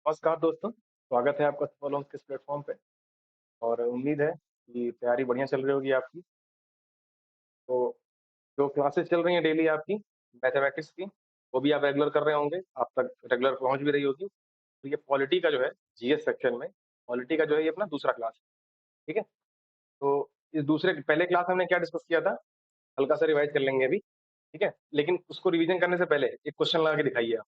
नमस्कार दोस्तों, स्वागत है आपका सफल होम्स के इस प्लेटफ़ॉर्म पे और उम्मीद है कि तैयारी बढ़िया चल रही होगी आपकी। तो जो क्लासेस चल रही हैं डेली आपकी मैथमेटिक्स की, वो भी आप रेगुलर कर रहे होंगे, आप तक रेगुलर पहुँच भी रही होगी। तो ये पॉलिटी का जो है जीएस सेक्शन में पॉलिटी का जो है ये अपना दूसरा क्लास है, ठीक है? तो इस दूसरे पहले क्लास में हमने क्या डिस्कस किया था? हल्का सा रिवाइज़ कर लेंगे अभी, ठीक है? लेकिन उसको रिवीज़न करने से पहले एक क्वेश्चन लगा के दिखाइए आप,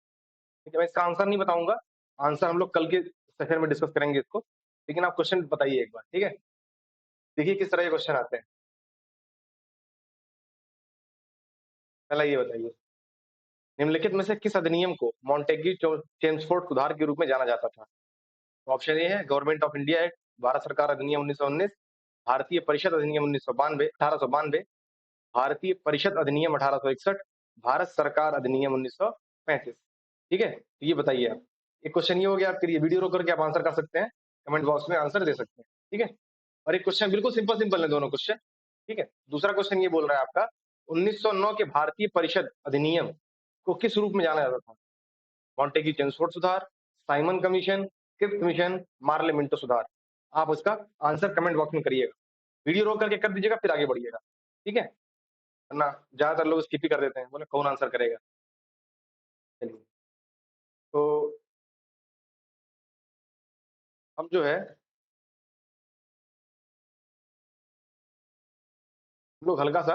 ठीक है? मैं इसका आंसर नहीं बताऊँगा, आंसर हम लोग कल के सेशन में डिस्कस करेंगे इसको, लेकिन आप क्वेश्चन बताइए एक बार, ठीक है? देखिए किस तरह के क्वेश्चन आते हैं। पहला ये बताइए, निम्नलिखित में से किस अधिनियम को मॉन्टेग्यू चेम्सफोर्ड सुधार के रूप में जाना जाता था? तो ऑप्शन ए है government of India act, Bharat सरकार अधिनियम 1919, भारतीय परिषद अधिनियम 1992 1892, भारतीय परिषद अधिनियम 1861, भारत सरकार अधिनियम 1935। ठीक है? तो ये बताइए आप। एक क्वेश्चन ये हो गया आपके लिए, वीडियो रोक करके आप आंसर कर सकते हैं, कमेंट बॉक्स में आंसर दे सकते हैं। ठीक है? और एक क्वेश्चन बिल्कुल सिंपल सिंपल है दोनों क्वेश्चन। ठीक है? दूसरा क्वेश्चन ये बोल रहा है आपका 1909 के भारतीय परिषद अधिनियम को किस रूप में जाना जाता था? मॉन्टेग्यू चेम्सफोर्ड सुधार, Simon Commission, Cripps Mission, Morley Minto सुधार। आप उसका आंसर कमेंट बॉक्स में करिएगा। वीडियो रोक करके कर दीजिएगा फिर आगे बढ़िएगा। ठीक है? वरना ज्यादातर लोग स्किप ही कर देते हैं, बोले कौन आंसर करेगा? चलिए, तो हम जो है हम लोग हल्का सा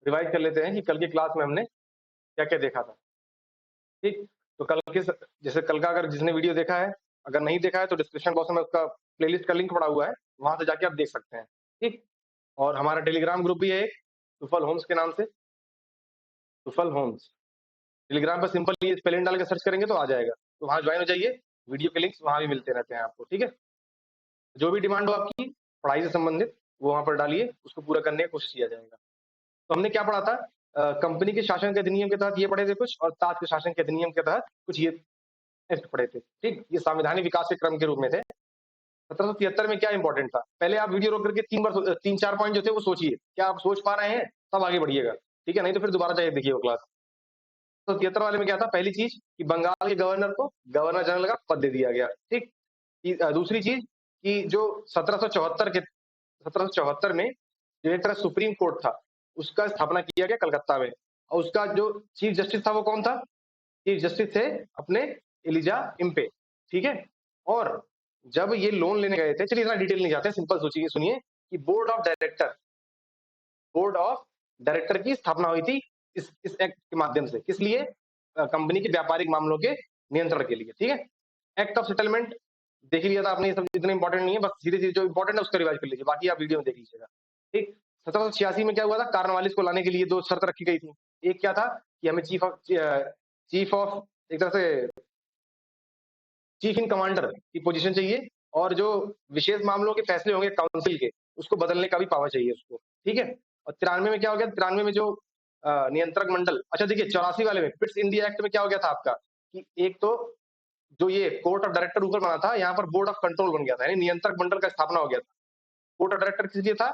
रिवाइज कर लेते हैं कि कल की क्लास में हमने क्या क्या देखा था। ठीक, तो कल के जैसे कल का अगर जिसने वीडियो देखा है, अगर नहीं देखा है तो डिस्क्रिप्शन बॉक्स में उसका प्लेलिस्ट का लिंक पड़ा हुआ है, वहां से जाके आप देख सकते हैं। ठीक, और हमारा टेलीग्राम ग्रुप भी है एक, सुफल होम्स के नाम से, सुफल होम्स। टेलीग्राम पर सिंपल ये स्पेलिंग डाल के सर्च करेंगे तो आ जाएगा, तो वहां ज्वाइन हो जाइए। वीडियो के लिंक्स वहां भी मिलते रहते हैं आपको। ठीक है, जो भी डिमांड हो आपकी पढ़ाई से संबंधित वो वहां पर डालिए, उसको पूरा करने की कोशिश किया जाएगा। तो हमने क्या पढ़ा था? कंपनी के शासन के अधिनियम के तहत ये पढ़े थे कुछ, और ताज के शासन के अधिनियम के तहत कुछ ये एक्ट पढ़े थे। ठीक, ये संवैधानिक विकास के क्रम के रूप में थे। 1773 में क्या इंपॉर्टेंट था? पहले आप वीडियो रोक करके 3 4 पॉइंट जो थे वो सोचिए, क्या आप सोच पा रहे हैं? तब आगे बढ़िएगा। ठीक है, नहीं तो फिर दोबारा जाके देखिए वो क्लास। तो 73 वाले में क्या था? पहली चीज कि बंगाल के गवर्नर को गवर्नर जनरल का पद दे दिया गया। ठीक, दूसरी चीज कि जो 1774 में डायरेक्टर सुप्रीम कोर्ट था, उसका स्थापना किया गया कलकत्ता में, और उसका जो चीफ जस्टिस था वो कौन था? चीफ जस्टिस थे अपने एलिजा इम्पे। ठीक है, और जब ये लोन लेने गए थे, चलिए इतना डिटेल नहीं जाते, सिंपल सोचिए, सुनिए कि बोर्ड ऑफ डायरेक्टर की स्थापना हुई थी इस एक्ट के माध्यम से। किस लिए? कंपनी के व्यापारिक मामलों के नियंत्रण के लिए। ठीक है, एक्ट ऑफ सेटलमेंट देख लिया था आपने, ये सब इतना इंपॉर्टेंट नहीं है, बस सीधे सीधे जो इंपॉर्टेंट है उसका रिवाइज कर लीजिए, बाकी आप वीडियो में देख लीजिएगा। ठीक, 1786 में क्या हुआ था? कार्नवालिस को लाने के लिए दो शर्त रखी गई थी। एक क्या था कि हमें चीफ ऑफ एक तरह से चीफ इन कमांडर की पोजीशन चाहिए, और जो विशेष मामलों के फैसले होंगे काउंसिल के, उसको बदलने का भी पावर चाहिए उसको। ठीक है, और 93 में क्या हो गया? 93 में जो नियंत्रक मंडल, अच्छा देखिए 84 वाले में पिट्स इंडिया एक्ट में क्या हो गया था आपका कि एक तो जो ये कोर्ट ऑफ डायरेक्टर ऊपर बना था, यहाँ पर बोर्ड ऑफ कंट्रोल बन गया था, यानी नियंत्रक मंडल का स्थापना हो गया था। कोर्ट ऑफ डायरेक्टर किस लिए था?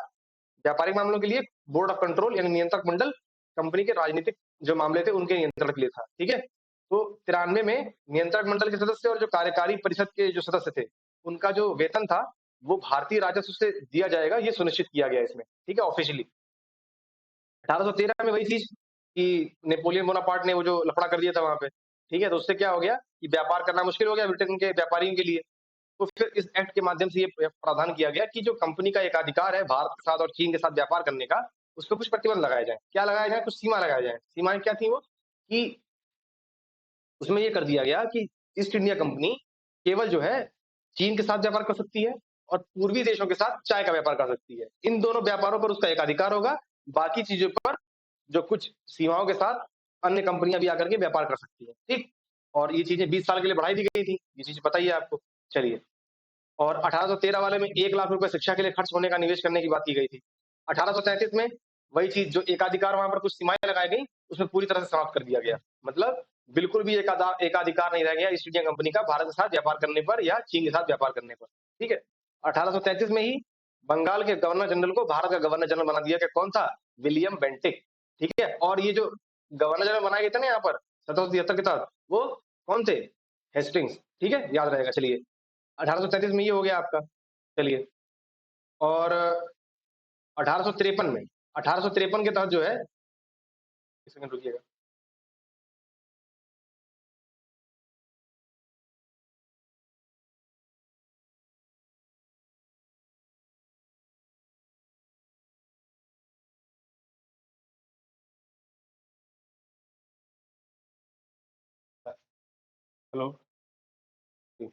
व्यापारिक मामलों के लिए। बोर्ड ऑफ कंट्रोल यानी नियंत्रक मंडल कंपनी के राजनीतिक जो मामले थे उनके नियंत्रण के लिए था। ठीक है, तो 93 में नियंत्रक मंडल के सदस्य और जो कार्यकारी परिषद के जो सदस्य थे, उनका जो वेतन था वो भारतीय राजस्व से दिया जाएगा, ये सुनिश्चित किया गया इसमें। ठीक है, ऑफिशियली 1813 में वही चीज कि नेपोलियन बोनापार्ट ने वो जो लफड़ा कर दिया था वहां पे। ठीक है, तो उससे क्या हो गया कि व्यापार करना मुश्किल हो गया ब्रिटेन के व्यापारियों के लिए। तो फिर इस एक्ट के माध्यम से ये प्रावधान किया गया कि जो कंपनी का एकाधिकार है भारत के साथ और चीन के साथ व्यापार करने का, उस पर कुछ प्रतिबंध लगाए जाए। क्या लगाए जाए? कुछ सीमा लगाए जाए। सीमाएं क्या थी वो कि उसमें ये कर दिया गया कि ईस्ट इंडिया कंपनी केवल जो है चीन के साथ व्यापार कर सकती है, और पूर्वी देशों के साथ चाय का व्यापार कर सकती है। इन दोनों व्यापारों पर उसका एकाधिकार होगा। बाकी चीजों पर जो कुछ सीमाओं के साथ अन्य कंपनियां भी आकर के व्यापार कर सकती है। ठीक, और ये चीजें 20 साल के लिए बढ़ाई दी गई थी, ये चीज पता ही है आपको। चलिए, और 1813 वाले में 1 लाख रुपए शिक्षा के लिए खर्च होने का निवेश करने की बात की गई थी। 1833 में वही चीज जो एकाधिकार, वहां पर कुछ सीमाएं लगाई गई, उसमें पूरी तरह से समाप्त कर दिया गया। मतलब बिल्कुल भी एकाधिकार नहीं रह गया ईस्ट इंडिया कंपनी का भारत के साथ व्यापार करने पर या चीन के साथ व्यापार करने पर। ठीक है, 1833 में ही बंगाल के गवर्नर जनरल को भारत का गवर्नर जनरल बना दिया गया। कौन था? William Bentinck. ठीक है, और ये जो गवर्नर जनरल बनाए गए थे ना यहाँ पर 1773 के तहत, वो कौन थे? हेस्टिंग्स, ठीक है, याद रहेगा। चलिए 1833 में ये हो गया आपका। चलिए, और 1853 में, 1853 के तहत जो है, एक सेकंड रुकिएगा। हेलो। जी।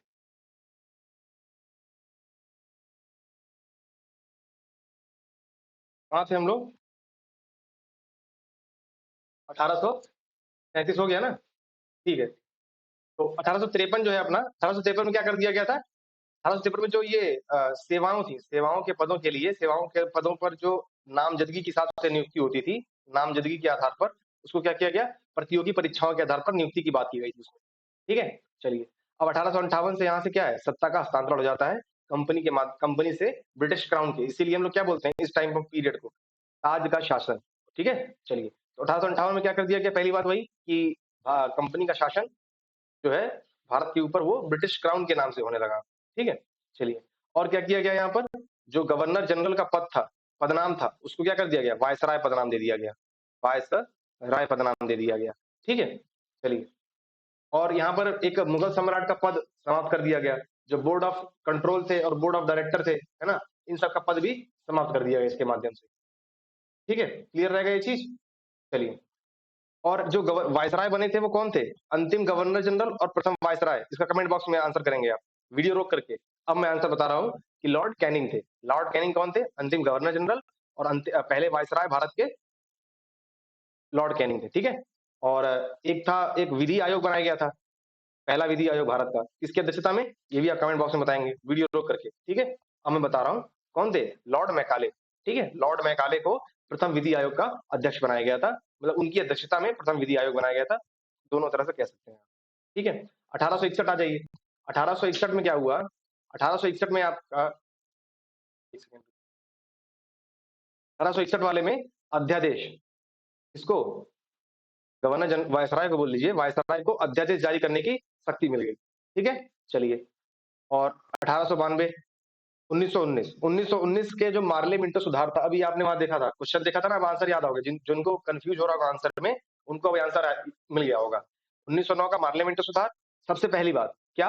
कहाँ थे हम लोग? 1833 हो गया ना? ठीक है। तो 1853 जो है अपना, 1853 में क्या कर दिया गया था? 1853 में जो ये सेवाओं थी, सेवाओं के पदों के लिए, सेवाओं के पदों पर जो नामजदगी के हिसाब से नियुक्ति होती थी, नामजदगी के आधार पर उसको क्या किया गया? प्रतियोगी परीक्षाओं के आधार पर नियुक्ति की बात की गई थी उसमें। ठीक है? चलिए, अब 1858 से यहाँ से क्या है? सत्ता का हस्तांतरण हो जाता है कंपनी से ब्रिटिश क्राउन के। इसीलिए हम लोग क्या बोलते हैं इस टाइम ऑफ पीरियड को? ताज का शासन। ठीक है? चलिए, तो 1858 में क्या कर दिया गया? पहली बात वही कि कंपनी का शासन जो है भारत के ऊपर वो ब्रिटिश क्राउन के नाम से होने लगा। ठीक है? चलिए, और क्या किया गया यहाँ पर? जो गवर्नर जनरल का पद था, पदनाम था, उसको क्या कर दिया गया? वायसराय पदनाम दे दिया गया। वायसराय पदनाम दे दिया गया। ठीक है? चलिए, और यहाँ पर एक मुगल सम्राट का पद समाप्त कर दिया गया। जो बोर्ड ऑफ कंट्रोल थे और बोर्ड ऑफ डायरेक्टर थे, है ना? इन सब का पद भी समाप्त कर दिया गया इसके माध्यम से। ठीक है? क्लियर रहेगा ये चीज? चलिए, और जो वायसराय बने थे वो कौन थे? अंतिम गवर्नर जनरल और प्रथम वायसराय। इसका कमेंट बॉक्स में आंसर करेंगे आप, वीडियो रोक करके। अब मैं आंसर बता रहा हूँ कि लॉर्ड कैनिंग थे। लॉर्ड कैनिंग कौन थे? अंतिम गवर्नर जनरल और पहले वायसराय भारत के लॉर्ड कैनिंग थे। ठीक है? और एक था, एक विधि आयोग बनाया गया था, पहला विधि आयोग भारत का। किसकी अध्यक्षता में? ये भी आप कमेंट बॉक्स में बताएंगे, वीडियो रोक करके। ठीक है? अब मैं बता रहा हूँ कौन थे? Lord Macaulay. ठीक है? लॉर्ड मैकाले को प्रथम विधि आयोग का अध्यक्ष बनाया गया था, मतलब उनकी अध्यक्षता में प्रथम विधि आयोग बनाया गया था। दोनों तरह से कह सकते हैं। ठीक है? 1861 आ जाइए। 1861 में क्या हुआ? 1861 में आपका, 1861 वाले में अध्यादेश, इसको गवर्नर वायसराय को बोल लीजिए, वायसराय को अध्यादेश जारी करने की शक्ति मिल गई। ठीक है? चलिए, और 1892, 1919, 1919 के जो मार्ले मिंटो सुधार था, अभी आपने वहां देखा था, क्वेश्चन देखा था ना, अब आंसर याद होगा। जिनको कंफ्यूज हो रहा होगा आंसर में, उनको अब आंसर मिल गया होगा। 1909 का मार्ले मिंटो सुधार। सबसे पहली बात क्या?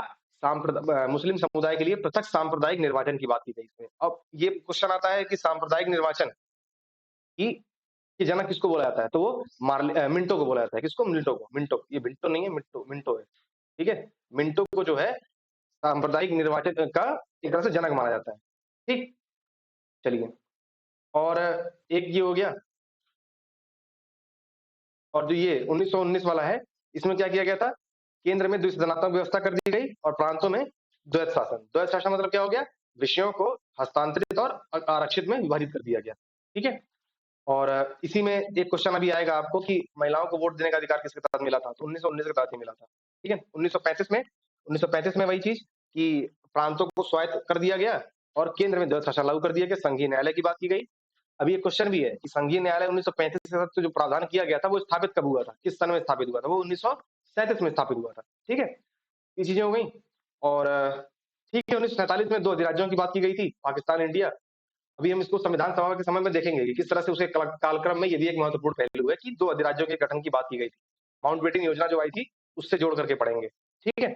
मुस्लिम समुदाय के लिए पृथक सांप्रदायिक निर्वाचन की बात की गई इसमें। अब ये क्वेश्चन आता है कि सांप्रदायिक निर्वाचन की कि जनक किसको बोला जाता है? तो वो मिंटो को बोला जाता है। किसको? मिंटो को। मिंटो, ये मिंटो नहीं है, मिंटो, मिंटो है। ठीक है? मिंटो को जो है सांप्रदायिक निर्वाचन का एक तरह से जनक माना जाता है। ठीक? चलिए, और एक ये हो गया, और जो ये 1919 वाला है, इसमें क्या किया गया था? केंद्र में द्विसदनात्मक व्यवस्था कर दी गई और प्रांतों में द्वैत शासन। द्वैत शासन मतलब क्या हो गया? विषयों को हस्तांतरित और आरक्षित में विभाजित कर दिया गया। ठीक है? और इसी में एक क्वेश्चन अभी आएगा आपको कि महिलाओं को वोट देने का अधिकार किसके तहत मिला था? तो 1919 के तहत ही मिला था। ठीक है? 1935 में वही चीज कि प्रांतों को स्वायत्त कर दिया गया और केंद्र में द्वैत शासन लागू कर दिया गया। संघीय न्यायालय की बात की गई। अभी एक क्वेश्चन भी है कि संघीय न्यायालय 1935 के तहत जो प्रावधान किया गया था वो स्थापित कब हुआ था? किस सन में स्थापित हुआ था? वो 1937 में स्थापित हुआ था। ठीक है? ये चीजें हो गई। और ठीक है, 1947 में दो अधिराज्यों की बात की गई थी, पाकिस्तान, इंडिया। अभी हम इसको संविधान सभा के समय में देखेंगे कि किस तरह से उसके कालक्रम में ये भी एक महत्वपूर्ण पहलू है कि दो अधिराज्यों के गठन की बात की गई थी। माउंटबेटन योजना जो आई थी, उससे जोड़ करके पढ़ेंगे। ठीक है?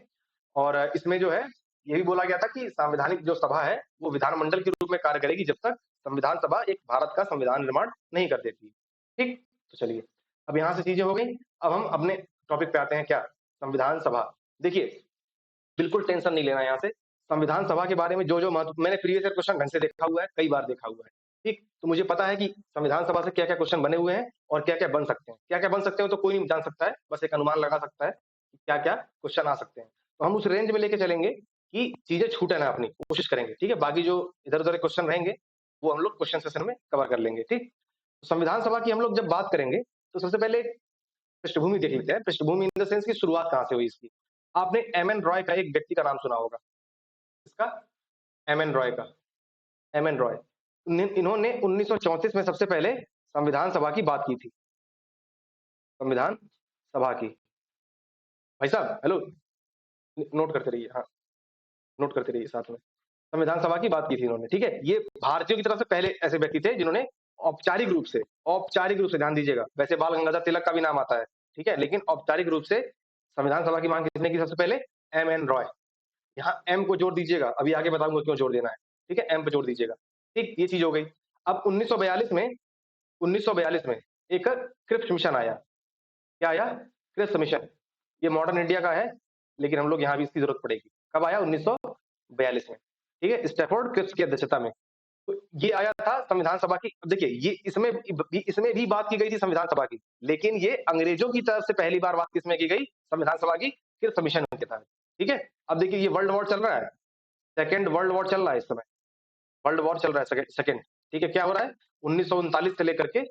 और इसमें जो है ये भी बोला गया था कि संवैधानिक जो सभा है वो विधानमंडल के रूप में कार्य करेगी जब तक संविधान सभा एक भारत का संविधान निर्माण नहीं कर देती। ठीक? तो चलिए, अब यहाँ से चीजें हो गई। अब हम अपने टॉपिक पे आते हैं। क्या? संविधान सभा। देखिए, बिल्कुल टेंशन नहीं लेना यहाँ से। संविधान सभा के बारे में जो जो महत्व, मैंने प्रीवियस ईयर क्वेश्चन ढंग से देखा हुआ है, कई बार देखा हुआ है। ठीक? तो मुझे पता है कि संविधान सभा से क्या क्या क्वेश्चन बने हुए हैं और क्या क्या बन सकते हैं। क्या क्या बन सकते हैं तो कोई नहीं जान सकता है, बस एक अनुमान लगा सकता है कि क्या क्या क्वेश्चन आ सकते हैं। तो हम उस रेंज में लेके चलेंगे कि चीजें छूटे ना, अपनी कोशिश करेंगे। ठीक है? बाकी जो इधर उधर क्वेश्चन रहेंगे वो हम लोग क्वेश्चन सेशन में कवर कर लेंगे। ठीक? तो संविधान सभा की हम लोग जब बात करेंगे तो सबसे पहले एक पृष्ठभूमि देख लेते हैं। पृष्ठभूमि इन द सेंस की शुरुआत कहाँ से हुई इसकी। आपने एम एन रॉय का एक व्यक्ति का नाम सुना होगा। इसका? एम एन रॉय का। एम एन रॉय, इन्होंने 1934 में सबसे पहले संविधान सभा की बात की थी। संविधान सभा की। भाई साहब, हेलो। नोट करते रहिए, हाँ, नोट करते रहिए साथ में। संविधान सभा की बात की थी इन्होंने, ठीक है? ये भारतीयों की तरफ से पहले ऐसे व्यक्ति थे जिन्होंने औपचारिक रूप से ध्यान दीजिएगा, वैसे बाल गंगाधर तिलक का भी नाम आता है, ठीक है? लेकिन औपचारिक रूप से संविधान सभा की मांग किसने की सबसे पहले? एम.एन. रॉय। यहाँ एम को जोड़ दीजिएगा, अभी आगे बताऊँगा क्यों जोड़ देना है, ठीक है? एम पे जोड़ दीजिएगा, ठीक? ये चीज़ हो गई। अब 1942 में एक क्रिप्स मिशन आया। क्या आया? Cripps Mission. ये मॉडर्न इंडिया का है, लेकिन हम लोग यहाँ भी इसकी ज़रूरत पड़ेगी। कब आया? 1942 में, ठीक है? स्टैफोर्ड क्रिप्स की अध्यक्षता में। तो ये आया था संविधान सभा की। अब देखिए, ये इसमें भी बात की गई थी संविधान सभा की, लेकिन ये अंग्रेजों की तरफ से पहली बार बात किसमें की गई? संविधान सभा की क्रिप्स मिशन के तहत, ठीक है? अब देखिए, ये वर्ल्ड वॉर चल रहा है, सेकंड वर्ल्ड वॉर चल रहा है इस समय, वर्ल्ड वॉर चल रहा है सेकंड, ठीक है? क्या हो रहा है? 1939 से लेकर के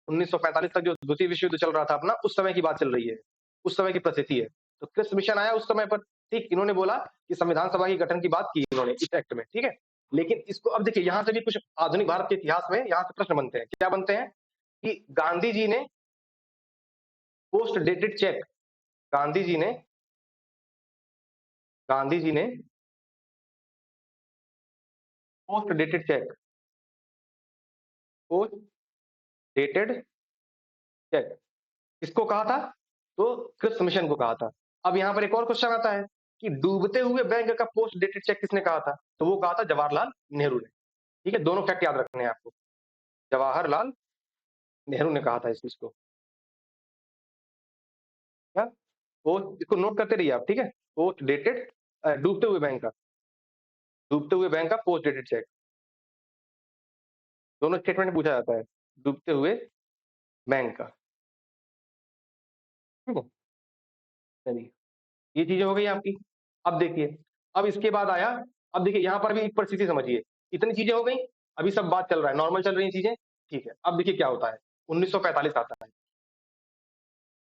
1945 तक जो द्वितीय विश्व युद्ध चल रहा था अपना, उस समय की बात चल रही है, उस समय की परिस्थिति है। तो क्रिप्स मिशन आया उस समय पर, ठीक? इन्होंने बोला कि संविधान सभा के गठन की बात की इन्होंने इस एक्ट में, ठीक है? लेकिन इसको अब देखिए, यहाँ से भी कुछ आधुनिक भारत के इतिहास में यहाँ से प्रश्न बनते हैं। क्या बनते हैं? कि post dated cheque Gandhi ji ने गांधी जी ने post dated cheque post dated cheque किसको कहा था? तो क्रिप्स मिशन को कहा था। अब यहाँ पर एक और क्वेश्चन आता है कि डूबते हुए बैंक का पोस्ट डेटेड चेक किसने कहा था? तो वो कहा था जवाहरलाल नेहरू ने, ठीक है? दोनों फैक्ट याद रखने हैं आपको। जवाहरलाल नेहरू ने कहा था इस चीज को, क्या? पोस्ट, इसको नोट करते रहिए आप, ठीक है? पोस्ट डेटेड, डूबते हुए बैंक का पोस्ट डेटेड चेक, दोनों स्टेटमेंट में पूछा जाता है, डूबते हुए बैंक का, ठीक है? चलिए, ये चीजें हो गई आपकी। अब देखिए, अब इसके बाद आया, अब देखिए यहाँ पर भी एक परिस्थिति समझिए, इतनी चीजें हो गई, अभी सब बात चल रहा है, नॉर्मल चल रही हैं चीजें, ठीक है? अब देखिए क्या होता है, 1945 आता है,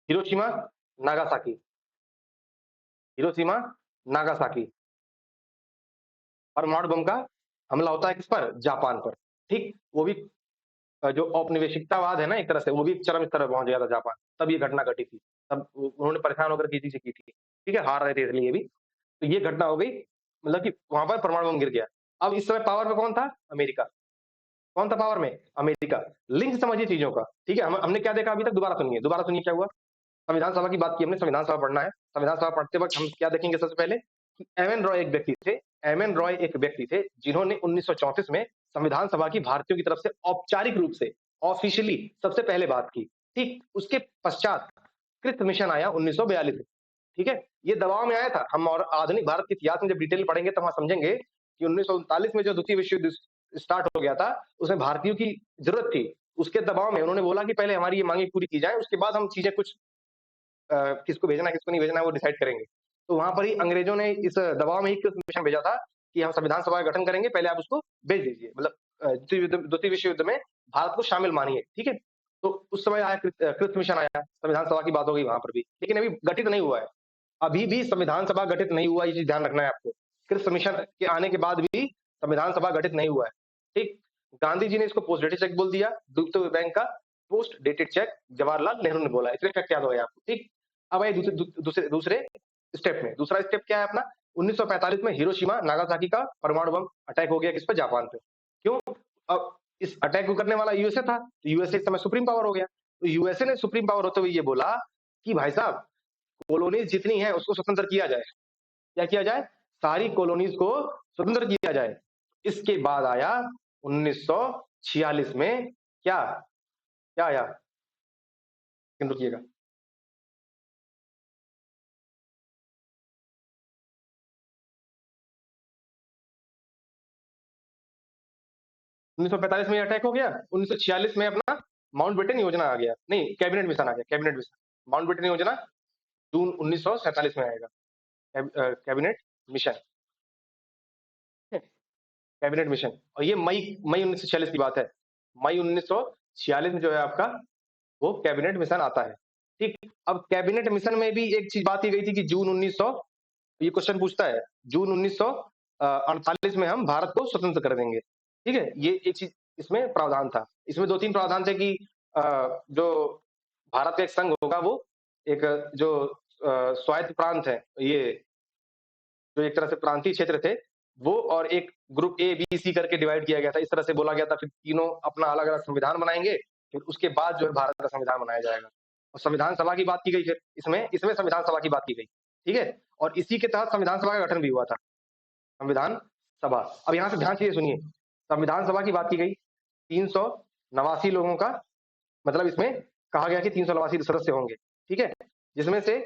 हिरोशिमा नागासाकी, हिरोशिमा नागासाकी, परमाणु बम का हमला होता है किस पर? जापान पर, ठीक? वो भी जो औपनिवेशिकतावाद है ना एक तरह से, वो भी चरम स्तर पर पहुंच गया था जापान, तब ये घटना घटी थी, तब उन्होंने परेशान होकर की चीजें की थी, ठीक है? हार रहे थे इसलिए भी, तो ये घटना हो गई, मतलब कि वहां पर परमाणु बम गिर गया। अब इस समय पावर में कौन था? अमेरिका। कौन था पावर में? अमेरिका। लिंक समझिए चीजों का, ठीक है? हमने क्या देखा अभी तक? दोबारा सुनिए क्या हुआ। संविधान सभा की बात की हमने, संविधान सभा पढ़ना है। संविधान सभा पढ़ते वक्त हम क्या देखेंगे? सबसे पहले कि एम एन रॉय एक व्यक्ति थे, एम एन रॉय एक व्यक्ति थे जिन्होंने 1934 में संविधान सभा की भारतीयों की तरफ से औपचारिक रूप से, ऑफिशियली सबसे पहले बात की, ठीक? उसके पश्चात कृत मिशन आया 1942 में, ठीक है? ये दबाव में आया था। हम और आधुनिक भारत के इतिहास में जब डिटेल पढ़ेंगे तो वहां समझेंगे कि 1939 में जो द्वितीय विश्व युद्ध स्टार्ट हो गया था, उसमें भारतीयों की जरूरत थी। उसके दबाव में उन्होंने बोला कि पहले हमारी ये मांगे पूरी की जाए, उसके बाद हम चीजें कुछ किसको भेजना है, किसको नहीं भेजना है, वो डिसाइड करेंगे। तो वहां पर ही अंग्रेजों ने इस दबाव में ही मिशन भेजा था कि हम संविधान सभा का गठन करेंगे, पहले आप उसको भेज दीजिए, मतलब द्वितीय विश्व युद्ध में भारत को शामिल मानिए, ठीक है? तो उस समय आया कृत मिशन आया, संविधान सभा की बात हो गई वहां पर भी, लेकिन अभी गठित नहीं हुआ है, अभी भी संविधान सभा गठित नहीं हुआ, ये चीज ध्यान रखना है आपको। कृत मिशन के आने के बाद भी संविधान सभा गठित नहीं हुआ है, ठीक? गांधी जी ने इसको पोस्ट डेटेड चेक बोल दिया, डूबते हुए बैंक का post dated cheque Jawaharlal Nehru ने बोला, इतने फैक्ट याद हो गए आपको, ठीक? अब आइए दूसरे स्टेप में। दूसरा स्टेप क्या है अपना? 1945 में हिरोशिमा नागासाकी का परमाणु बम अटैक हो गया, किस पर? जापान पे। क्यों? अब इस अटैक को करने वाला यूएसए था, तो यूएसए इस समय सुप्रीम पावर हो गया। तो यूएसए ने सुप्रीम पावर होते हुए ये बोला कि भाई साहब, कॉलोनीज जितनी है उसको स्वतंत्र किया जाए। क्या किया जाए? सारी कॉलोनीज को स्वतंत्र किया जाए। इसके बाद आया 1946 में, क्या क्या आया? रुकिएगा। 1945 में अटैक हो गया, 1946 में अपना माउंटबेटन योजना आ गया, नहीं कैबिनेट मिशन आ गया, कैबिनेट मिशन। माउंटबेटन योजना जून 1947 में आएगा, कैबिनेट मिशन, कैबिनेट मिशन। और ये मई मई 1946 की बात है। मई 1946 में जो है आपका वो कैबिनेट मिशन आता है, ठीक? अब कैबिनेट मिशन में भी एक चीज बात की गई थी कि जून 1900, ये क्वेश्चन पूछता है, जून 1948 में हम भारत को स्वतंत्र कर देंगे, ठीक है? ये एक चीज इसमें प्रावधान था। इसमें दो तीन प्रावधान थे कि जो भारत का एक संघ होगा, वो एक जो स्वायत्त प्रांत है, ये जो एक तरह से प्रांतीय क्षेत्र थे, वो और एक ग्रुप ए, बी, सी करके डिवाइड किया गया था। इस तरह से बोला गया था फिर तीनों अपना अलग-अलग संविधान बनाएँगे, फिर उसके बाद जो है भारत का संविधान बनाया जाएगा। और संविधान सभा की बात की गई फिर इसमें संविधान सभा की बात की गई, ठीक है? और इसी के तहत संविधान सभा का गठन भी हुआ था, संविधान सभा। अब यहाँ से ध्यान से ये सुनिए, संविधान सभा की बात की गई, 389 लोगों का मतलब इसमें कहा गया कि 389 सदस्य होंगे, ठीक है? जिसमें से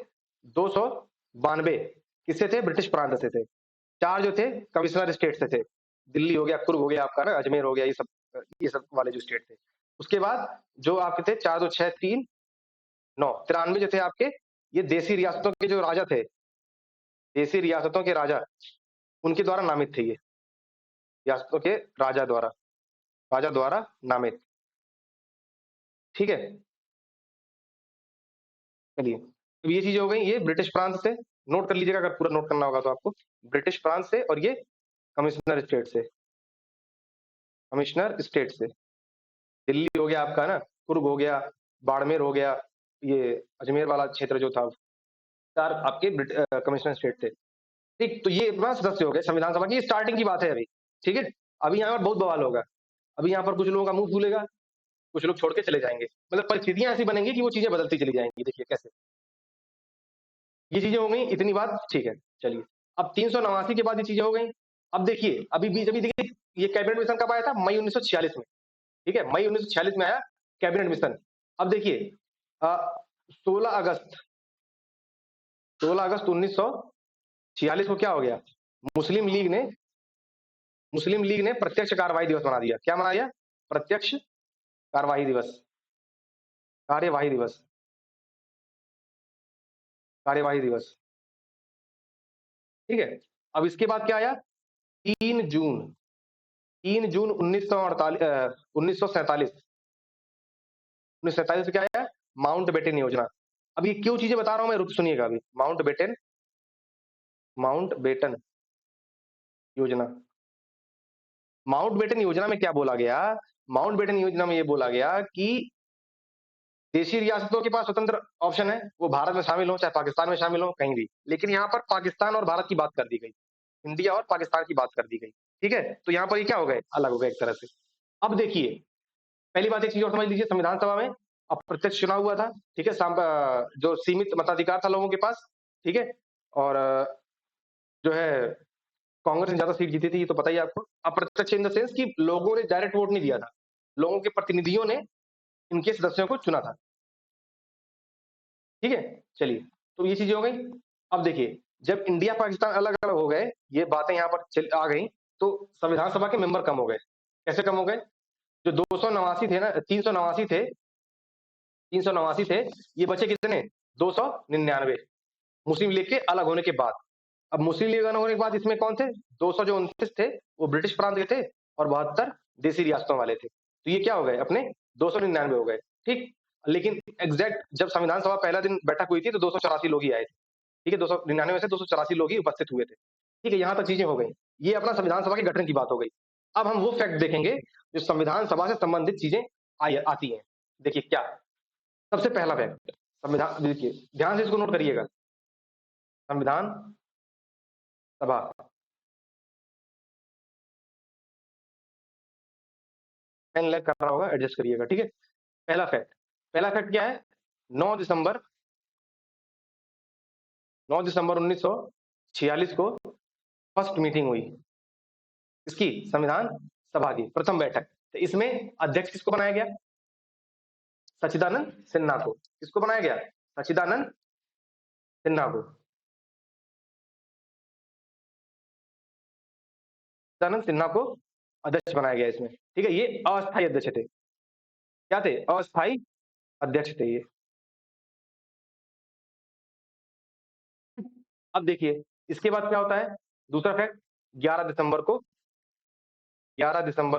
292 किससे थे? ब्रिटिश प्रांत से थे। 4 जो थे कमिश्नर स्टेट से थे। दिल्ली हो गया, कुर्ग हो गया आपका ना, अजमेर हो गया, ये सब वाले जो स्टेट थे। उसके बाद जो आपके थे 4 2 6 3 9 93 जो थे आपके, ये देसी रियासतों के जो राजा थे, देसी रियासतों के राजा, उनके द्वारा नामित थे ये। रियासतों के राजा द्वारा नामित, ठीक है? चलिए, तो ये चीज़ें हो गई, ये ब्रिटिश प्रांत से, नोट कर लीजिएगा अगर पूरा नोट करना होगा तो आपको। ब्रिटिश प्रांत से और ये कमिश्नर स्टेट से, कमिश्नर स्टेट से। दिल्ली हो गया आपका ना, कुर्ग हो गया, बाड़मेर हो गया, ये अजमेर वाला क्षेत्र जो था, 4 आपके कमिश्नर स्टेट थे। ठीक, तो ये अपना सदस्य हो गए संविधान सभा की, ये स्टार्टिंग की बात है अभी, ठीक है? अभी यहाँ पर बहुत बवाल होगा। अभी यहाँ पर कुछ लोगों का मुँह फूलेगा, कुछ लोग छोड़ के चले जाएँगे। मतलब परिस्थितियाँ ऐसी बनेंगी कि वो चीज़ें बदलती चली जाएँगी, देखिए कैसे। ये चीज़ें हो गई, इतनी बात ठीक है, चलिए। अब 389 के बाद ये चीज़ें हो गई। अब देखिए, अभी देखिए, ये कैबिनेट मिशन कब आया था? मई 1946 में, ठीक है? मई 1946 में आया कैबिनेट मिशन। अब देखिए 16 अगस्त 1946 को क्या हो गया? मुस्लिम लीग ने प्रत्यक्ष कार्यवाही दिवस बना दिया। क्या बना दिया? प्रत्यक्ष कार्यवाही दिवस। कार्यवाही दिवस। कार्यवाही दिवस। ठीक है? अब इसके बाद क्या आया? 3 जून 1947 1947 से क्या आया? माउंट बेटन योजना। अब ये क्यों चीजें बता रहा हूं मैं, रुक सुनिएगा अभी। माउंट बेटन योजना। माउंट बेटन योजना में क्या बोला गया? माउंट बेटन योजना में ये बोला गया कि देशी रियासतों के पास स्वतंत्र ऑप्शन है, वो भारत में शामिल हो चाहे पाकिस्तान में शामिल हो, कहीं भी। लेकिन यहाँ पर पाकिस्तान और भारत की बात कर दी गई, इंडिया और पाकिस्तान की बात कर दी गई, ठीक है? तो यहाँ पर ये क्या हो गए? अलग हो गए एक तरह से। अब देखिए, पहली बात एक चीज और समझ लीजिए, संविधान सभा में अप्रत्यक्ष चुनाव हुआ था, ठीक है? जो सीमित मताधिकार था लोगों के पास, ठीक है? और जो है कांग्रेस ने ज्यादा सीट जीती थी, ये तो पता ही है आपको। अप्रत्यक्ष इन द सेंस कि लोगों ने डायरेक्ट वोट नहीं दिया था, लोगों के प्रतिनिधियों ने इनके सदस्यों को चुना था, ठीक है? चलिए, तो ये चीजें हो गई। अब देखिए, जब इंडिया पाकिस्तान अलग अलग हो गए, ये बातें यहाँ पर आ गई, तो संविधान सभा के मेंबर कम हो गए। कैसे कम हो गए? जो 289 थे ना, 389 थे, 389 थे, ये बचे कितने? 299 मुस्लिम लीग के अलग होने के बाद। अब मुस्लिम लीग अलग होने के बाद इसमें कौन थे? 229 थे, वो ब्रिटिश प्रांत के थे, और 72 देसी रियासतों वाले थे। तो ये क्या हो गए? अपने 299 हो गए, ठीक? लेकिन एग्जैक्ट जब संविधान सभा पहला दिन बैठक हुई थी तो 284 लोग ही आए थे, ठीक है? 299 में से 284 लोग ही उपस्थित हुए थे, ठीक है? यहाँ तक चीजें हो गई। ये अपना संविधान सभा के गठन की बात हो गई। अब हम वो फैक्ट देखेंगे जो संविधान सभा से संबंधित चीजें आती हैं। देखिए क्या? सबसे पहला फैक्ट, संविधान, देखिए ध्यान से इसको नोट करिएगा। संविधान सभा, पेन लैग कर रहा होगा, एडजस्ट करिएगा, ठीक है? पहला फैक्ट क्या है? 9 दिसंबर 1946 को फर्स्ट मीटिंग हुई, इसकी संविधान सभा की प्रथम बैठक। तो इसमें अध्यक्ष किसको बनाया गया? सच्चिदानंद सिन्हा को। किसको बनाया गया? सच्चिदानंद सिन्हा को। सच्चिदानंद सिन्हा को अध्यक्ष बनाया गया इसमें, ठीक है? ये अस्थायी अध्यक्ष थे। क्या थे? अस्थायी अध्यक्ष थे ये। अब देखिए, इसके बाद क्या होता है? दूसरा फैक्ट, 11 दिसंबर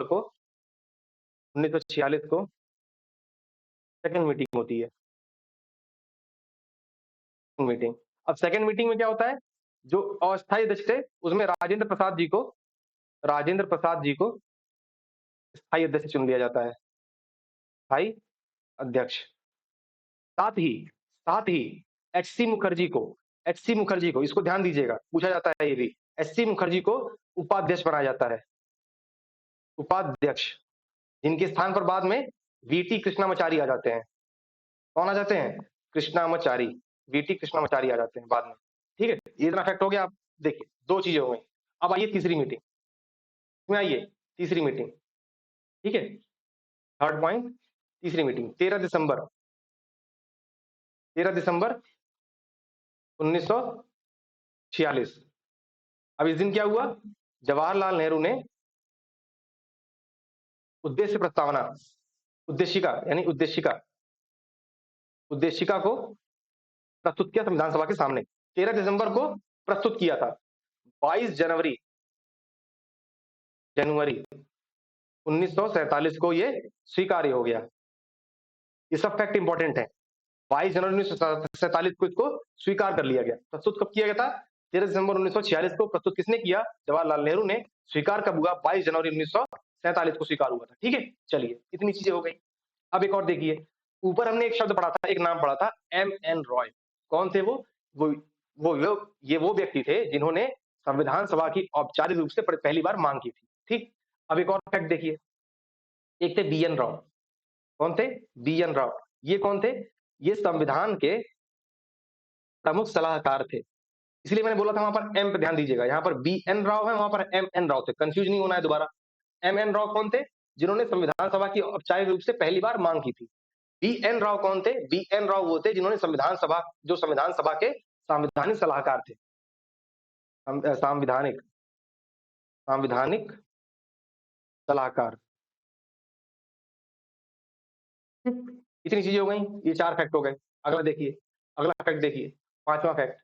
को 1946 को सेकंड मीटिंग होती है। मीटिंग, अब सेकंड मीटिंग में क्या होता है? जो अस्थायी अध्यक्ष थे उसमें राजेंद्र प्रसाद जी को स्थायी अध्यक्ष चुन लिया जाता है, स्थायी अध्यक्ष। साथ ही एचसी मुखर्जी को, इसको ध्यान दीजिएगा, पूछा जाता है ये भी, एससी मुखर्जी को उपाध्यक्ष बनाया जाता है, उपाध्यक्ष, जिनके स्थान पर बाद में वीटी कृष्णामाचारी आ जाते हैं। कौन आ जाते हैं? कृष्णामाचारी, वीटी कृष्णामाचारी आ जाते हैं बाद में। ठीक है, ये इतना फैक्ट हो गया। आप देखिए, दो चीजें हो गई। अब आइए तीसरी मीटिंग में, आइए तीसरी मीटिंग। ठीक है, थर्ड पॉइंट, तीसरी मीटिंग 13 दिसंबर 1946। अब इस दिन क्या हुआ? जवाहरलाल नेहरू ने उद्देश्य प्रस्तावना, उद्देशिका यानी उद्देशिका, उद्देशिका को प्रस्तुत किया संविधान सभा के सामने। 13 दिसंबर को प्रस्तुत किया था। 22 जनवरी 1947 को ये स्वीकार्य हो गया। ये सब फैक्ट इंपॉर्टेंट है। 22 जनवरी 1947 को इसको स्वीकार कर लिया गया। प्रस्तुत कब किया गया था? 13 दिसंबर 1946 को प्रस्तुत किसने किया? जवाहरलाल नेहरू ने। स्वीकार कब हुआ? 22 जनवरी 1947 को स्वीकार हुआ था। ठीक है, चलिए इतनी चीजें हो गई। अब एक और देखिए, ऊपर हमने एक शब्द पढ़ा था, एक नाम पढ़ा था, एम.एन. रॉय। कौन थे वो? वो व्यक्ति थे जिन्होंने संविधान सभा की औपचारिक रूप से पहली बार मांग की थी। ठीक, अब एक और फैक्ट देखिए, एक थे बी.एन. राव। कौन थे? बी.एन. राव। ये कौन थे? ये संविधान के प्रमुख सलाहकार थे। इसलिए मैंने बोला था वहां पर एम पे ध्यान दीजिएगा। यहाँ पर बी.एन. राव है, वहां पर एम.एन. राव थे, कंफ्यूज नहीं होना है दोबारा। एम.एन. राव कौन थे? जिन्होंने संविधान सभा की औपचारिक रूप से पहली बार मांग की थी। बी.एन. राव कौन थे? बी.एन. राव वो थे जिन्होंने संविधान सभा के संवैधानिक सलाहकार थे। संवैधानिक संवैधानिक सलाहकार। इतनी चीजें हो गई, ये 4 फैक्ट हो गए। अगला देखिए, अगला फैक्ट देखिए, 5वां फैक्ट।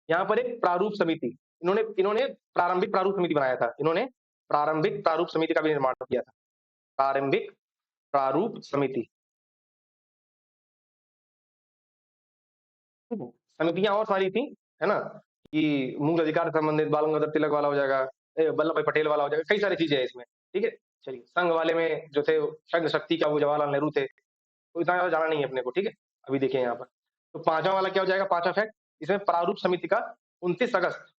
यहाँ पर एक प्रारूप समिति, इन्होंने प्रारंभिक प्रारूप समिति बनाया था। इन्होंने प्रारंभिक प्रारूप समिति का भी निर्माण किया था। प्रारंभिक प्रारूप समिति। समितियां और सारी थी, है ना, कि मूल अधिकार से संबंधित बाल गंगाधर तिलक वाला हो जाएगा, वल्लभ भाई पटेल वाला हो जाएगा, कई सारी चीजें हैं इसमें। ठीक है, चलिए संघ वाले में जो थे, संघ शक्ति का वो जवाहरलाल नेहरू थे। तो इतना ज्यादा जाना नहीं है अपने को। ठीक है, अभी देखिए यहाँ पर। तो 5वां वाला क्या हो जाएगा? 5वां फैक्ट, इसमें प्रारूप समिति का 29 अगस्त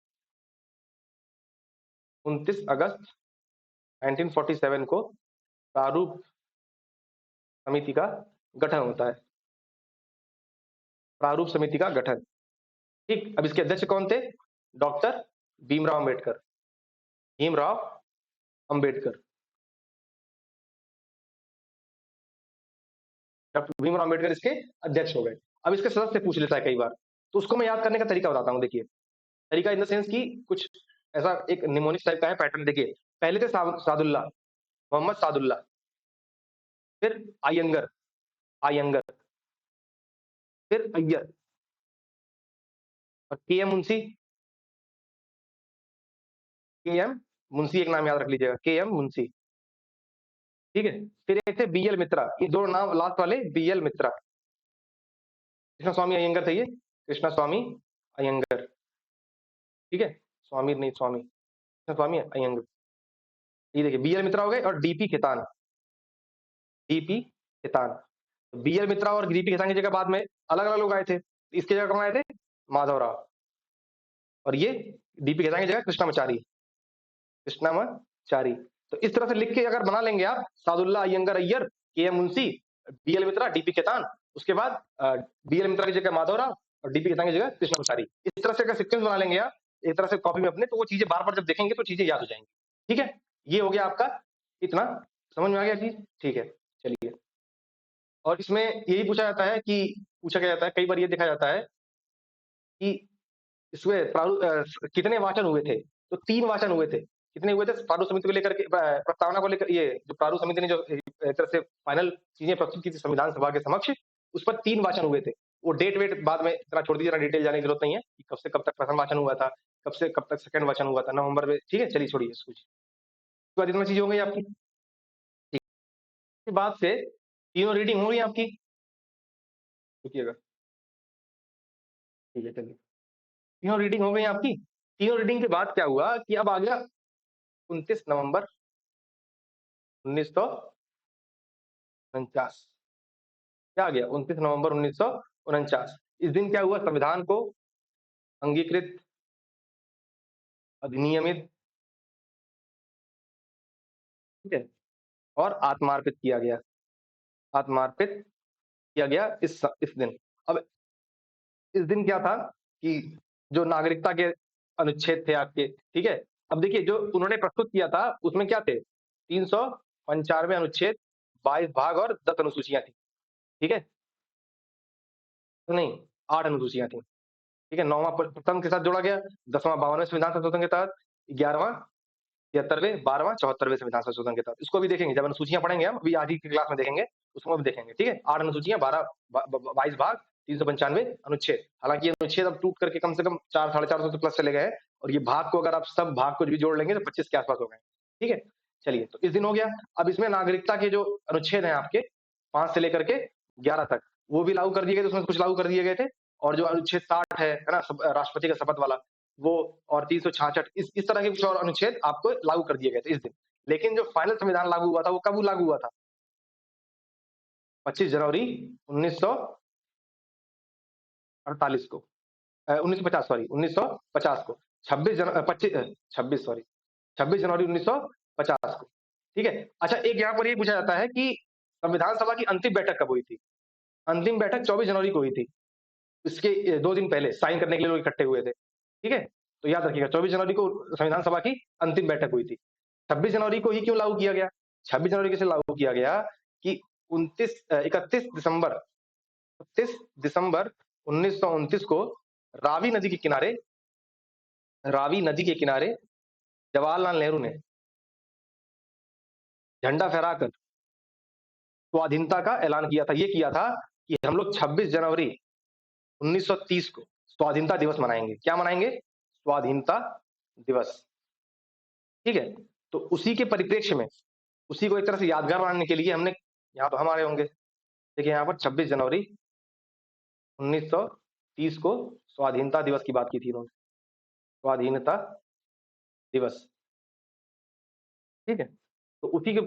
1947 को प्रारूप समिति का गठन होता है। प्रारूप समिति का गठन। ठीक, अब इसके अध्यक्ष कौन थे? डॉक्टर भीमराव अंबेडकर। भीमराव अंबेडकर। डॉक्टर भीमराव अंबेडकर इसके अध्यक्ष हो गए। अब इसके सदस्य पूछ लेता है कई बार, तो उसको मैं याद करने का तरीका बताता हूँ। देखिए, तरीका इन द सेंस कि कुछ ऐसा एक निमोनिक टाइप का है पैटर्न। देखिए, पहले थे सादुल्ला, मोहम्मद सादुल्ला, फिर अयंगर, अयंगर, फिर अय्यर, और के.एम. मुंशी एक नाम याद रख लीजिएगा, के.एम. मुंशी। ठीक है, फिर एक थे बी.एल. मित्रा। ये दो नाम लास्ट वाले, बी.एल. मित्रा। कृष्णा स्वामी अयंगर थे ये, कृष्णा स्वामी अयंगर। ठीक है, स्वामी नहीं, स्वामी, कृष्णा स्वामी अयंगर। ये देखिए, बी.एल. मित्रा हो गए, और DP Khetan, DP Khetan. B L. Mitra और डीपी खेतान की जगह बाद में अलग अलग लोग आए थे। इसकी जगह कौन आए थे? माधवराव। और ये डीपी खेतान की जगह कृष्णामाचारी, कृष्णामाचारी। तो इस तरह से लिख के अगर बना लेंगे आप, सादुल्ला, अयंगर, अय्यर, के.एम. मुंशी, बी.एल. मित्रा, डीपी खेतान, उसके बाद बी.एल. मित्रा की जगह माधवराव और डीपी खेतान की जगह कृष्णामाचारी। इस तरह से अगर सीक्वेंस बना लेंगे आप एक तरह से कॉपी में अपने, तो वो चीजें बार बार जब देखेंगे तो चीजें याद हो जाएंगी। ठीक है, ये हो गया आपका, इतना समझ में आ गया चीज? ठीक है, चलिए। और इसमें यही पूछा जाता है कि, पूछा गया जाता है कई बार, ये देखा जाता है कि इसमें कितने वाचन हुए थे? तो 3 वाचन हुए थे। कितने हुए थे? प्रारूप समिति को लेकर के, प्रस्तावना को लेकर, ये जो प्रारूप समिति ने जो एक तरह से फाइनल चीजें प्रस्तुत की थी संविधान सभा के समक्ष, उस पर 3 वाचन हुए थे। वो डेट वेट बाद में इतना छोड़ दीजिए, डिटेल जाने की जरूरत नहीं है कि कब से कब तक प्रथम वाचन हुआ था, कब से कब तक सेकंड वाचन हुआ था, नवंबर में। ठीक है, चलिए छोड़िए इसको। उसके बाद इतना चीजें हो गई आपकी। ठीक, इसके बाद से तीनों रीडिंग हो गई आपकी। रुकिएगा, ठीक है, चलिए। तीनों रीडिंग हो गई आपकी। तीनों रीडिंग के बाद क्या हुआ कि अब आ गया 29 नवंबर 1949। क्या आ गया? 29 नवंबर 1949। इस दिन क्या हुआ? संविधान को अंगीकृत अधिनियमित, ठीक है, और आत्मार्पित किया गया, आत्मार्पित किया गया इस दिन। अब इस दिन क्या था कि जो नागरिकता के अनुच्छेद थे आपके, ठीक है? अब देखिए जो उन्होंने प्रस्तुत किया था उसमें क्या थे? 395 अनुच्छेद, 22 भाग और 10 अनुसूचियाँ थी, ठीक है? तो नहीं, 8 अनुसूचियाँ थी, ठीक है? 9वां प्रथम के साथ जोड़ा गया, 10वां 52वें संविधान संशोधन के तहत, 11वां 73वें, 12वां 74वें संविधान संशोधन के तहत। इसको भी देखेंगे, जब अनुसूचियाँ पढ़ेंगे हम, अभी आज ही की क्लास में देखेंगे, उसको भी देखेंगे, ठीक है? 8 अनुसूचियाँ, 12 22 भाग, 395 अनुच्छेद। हालाँकि ये अनुच्छेद अब टूट करके कम से कम 4 साढ़े 400 से प्लस चले गए हैं और ये भाग को अगर आप सब भाग को भी जोड़ लेंगे तो 25 के आस-पास हो गए, ठीक है? चलिए, तो इस दिन हो गया। अब इसमें नागरिकता के जो अनुच्छेद हैं आपके 5 से लेकर के 11 तक, वो भी लागू कर दिए गए थे, उसमें कुछ लागू कर दिए गए थे और जो अनुच्छेद 60 है ना? राष्ट्रपति का शपथ वाला, वो और 366 इस तरह के कुछ और अनुच्छेद आपको लागू कर दिए गए थे इस दिन। लेकिन जो फाइनल संविधान लागू हुआ था, वो कब लागू हुआ था? 25 जनवरी 1948 को, 1950 सॉरी 1950 को, 26 सॉरी 26 जनवरी 1950 को, ठीक है? अच्छा, एक यहाँ पर ये पूछा जाता है कि संविधान सभा की अंतिम बैठक कब हुई थी? अंतिम बैठक 24 जनवरी को हुई थी। इसके 2 दिन पहले साइन करने के लिए लोग इकट्ठे हुए थे, ठीक है? तो याद रखिएगा 24 जनवरी को संविधान सभा की अंतिम बैठक हुई थी। 26 जनवरी को ही क्यों लागू किया गया? 26 जनवरी कैसे लागू किया गया कि 31 दिसंबर 1929 को रावी नदी के किनारे रावी नदी के किनारे जवाहरलाल नेहरू ने झंडा फहराकर स्वाधीनता का ऐलान किया था। ये किया था कि हम लोग 26 जनवरी 1930 को स्वाधीनता दिवस मनाएँगे। क्या मनाएँगे? स्वाधीनता दिवस, ठीक है? तो उसी के परिप्रेक्ष्य में, उसी को एक तरह से यादगार बनाने के लिए हमने, यहाँ तो हम आ रहे होंगे, देखिए यहाँ पर 26 जनवरी 1930 को स्वाधीनता दिवस की बात की थी इन्होंने, स्वाधीनता दिवस, ठीक है? तो उसी को